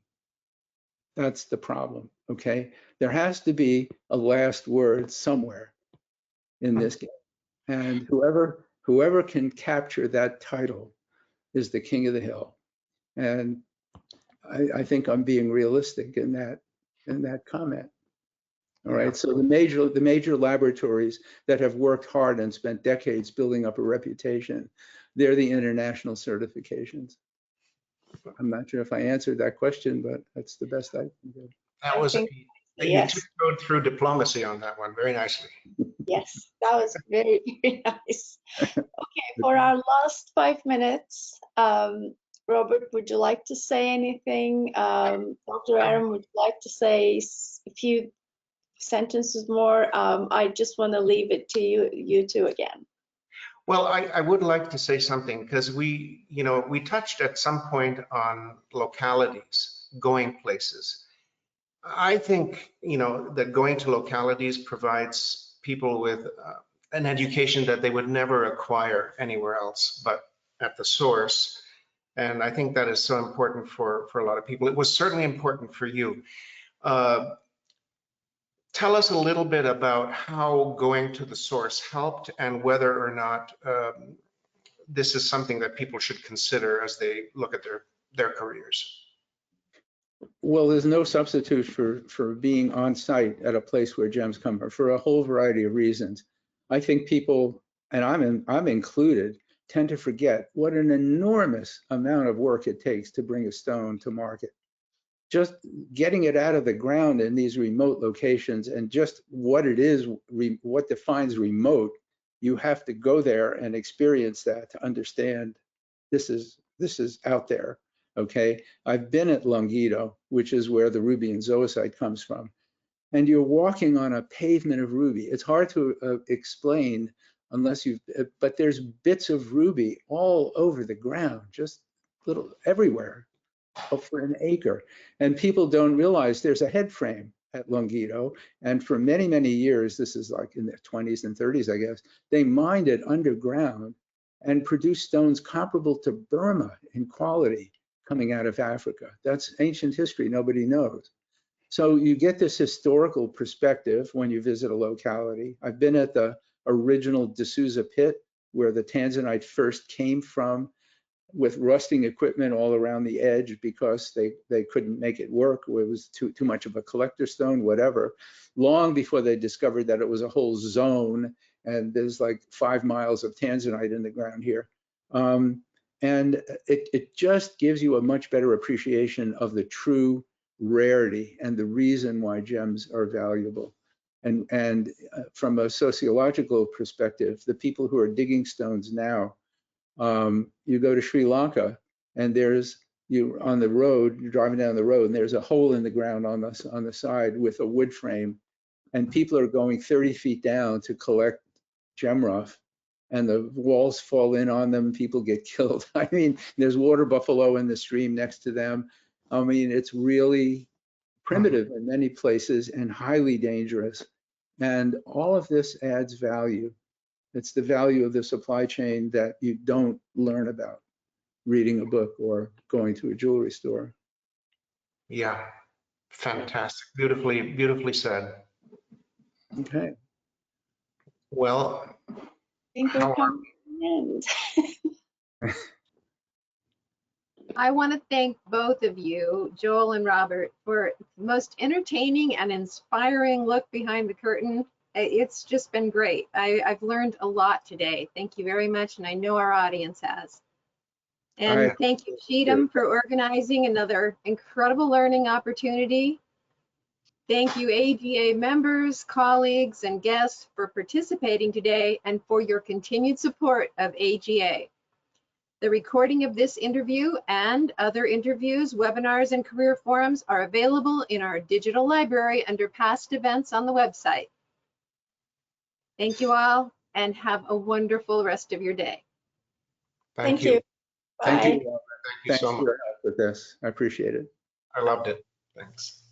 That's the problem, okay? There has to be a last word somewhere in this game. And whoever can capture that title is the king of the hill. And I think I'm being realistic in that comment. All right, so the major laboratories that have worked hard and spent decades building up a reputation, they're the international certifications. I'm not sure if I answered that question, but that's the best I can do. That was, yes. You tiptoed through diplomacy on that one very nicely. Yes, that was very, very nice. Okay, for our last 5 minutes, Robert, would you like to say anything? Dr. Arem, would you like to say a few sentences more? I just want to leave it to you two again. Well, I would like to say something, because we touched at some point on localities. going places. I think, that going to localities provides people with an education that they would never acquire anywhere else but at the source. And I think that is so important for a lot of people. It was certainly important for you. Tell us a little bit about how going to the source helped and whether or not this is something that people should consider as they look at their careers. Well, there's no substitute for being on site at a place where gems come from for a whole variety of reasons. I think people, and I'm included, tend to forget what an enormous amount of work it takes to bring a stone to market. Just getting it out of the ground in these remote locations and just what it is, what defines remote, you have to go there and experience that to understand this is out there. Okay, I've been at Longido, which is where the ruby and zoisite comes from, and you're walking on a pavement of ruby. It's hard to explain unless but there's bits of ruby all over the ground, just little everywhere, for an acre. And people don't realize there's a head frame at Longido. And for many, many years, this is like in the 20s and 30s, I guess, they mined it underground and produced stones comparable to Burma in quality coming out of Africa. That's ancient history, nobody knows. So you get this historical perspective when you visit a locality. I've been at the original D'Souza pit where the tanzanite first came from, with rusting equipment all around the edge because they couldn't make it work. It was too much of a collector stone, whatever. Long before they discovered that it was a whole zone and there's like 5 miles of tanzanite in the ground here. And it just gives you a much better appreciation of the true rarity and the reason why gems are valuable. And from a sociological perspective, the people who are digging stones now, you go to Sri Lanka and you're on the road, you're driving down the road and there's a hole in the ground on the side with a wood frame, and people are going 30 feet down to collect gem rough, and the walls fall in on them, people get killed. I mean, there's water buffalo in the stream next to them. I mean, it's really primitive in many places and highly dangerous. And all of this adds value. It's the value of the supply chain that you don't learn about reading a book or going to a jewelry store. Yeah, fantastic. Beautifully said. Okay. Well, I think we're coming to the end. I want to thank both of you, Joel and Robert, for the most entertaining and inspiring look behind the curtain. It's just been great. I've learned a lot today. Thank you very much, and I know our audience has. And thank you, Cheatham, for organizing another incredible learning opportunity. Thank you, AGA members, colleagues, and guests for participating today and for your continued support of AGA. The recording of this interview and other interviews, webinars, and career forums are available in our digital library under past events on the website. Thank you all, and have a wonderful rest of your day. thank you. Bye. Thank you. Thank you Thanks so for much. your help with this. I appreciate it. I loved it. Thanks.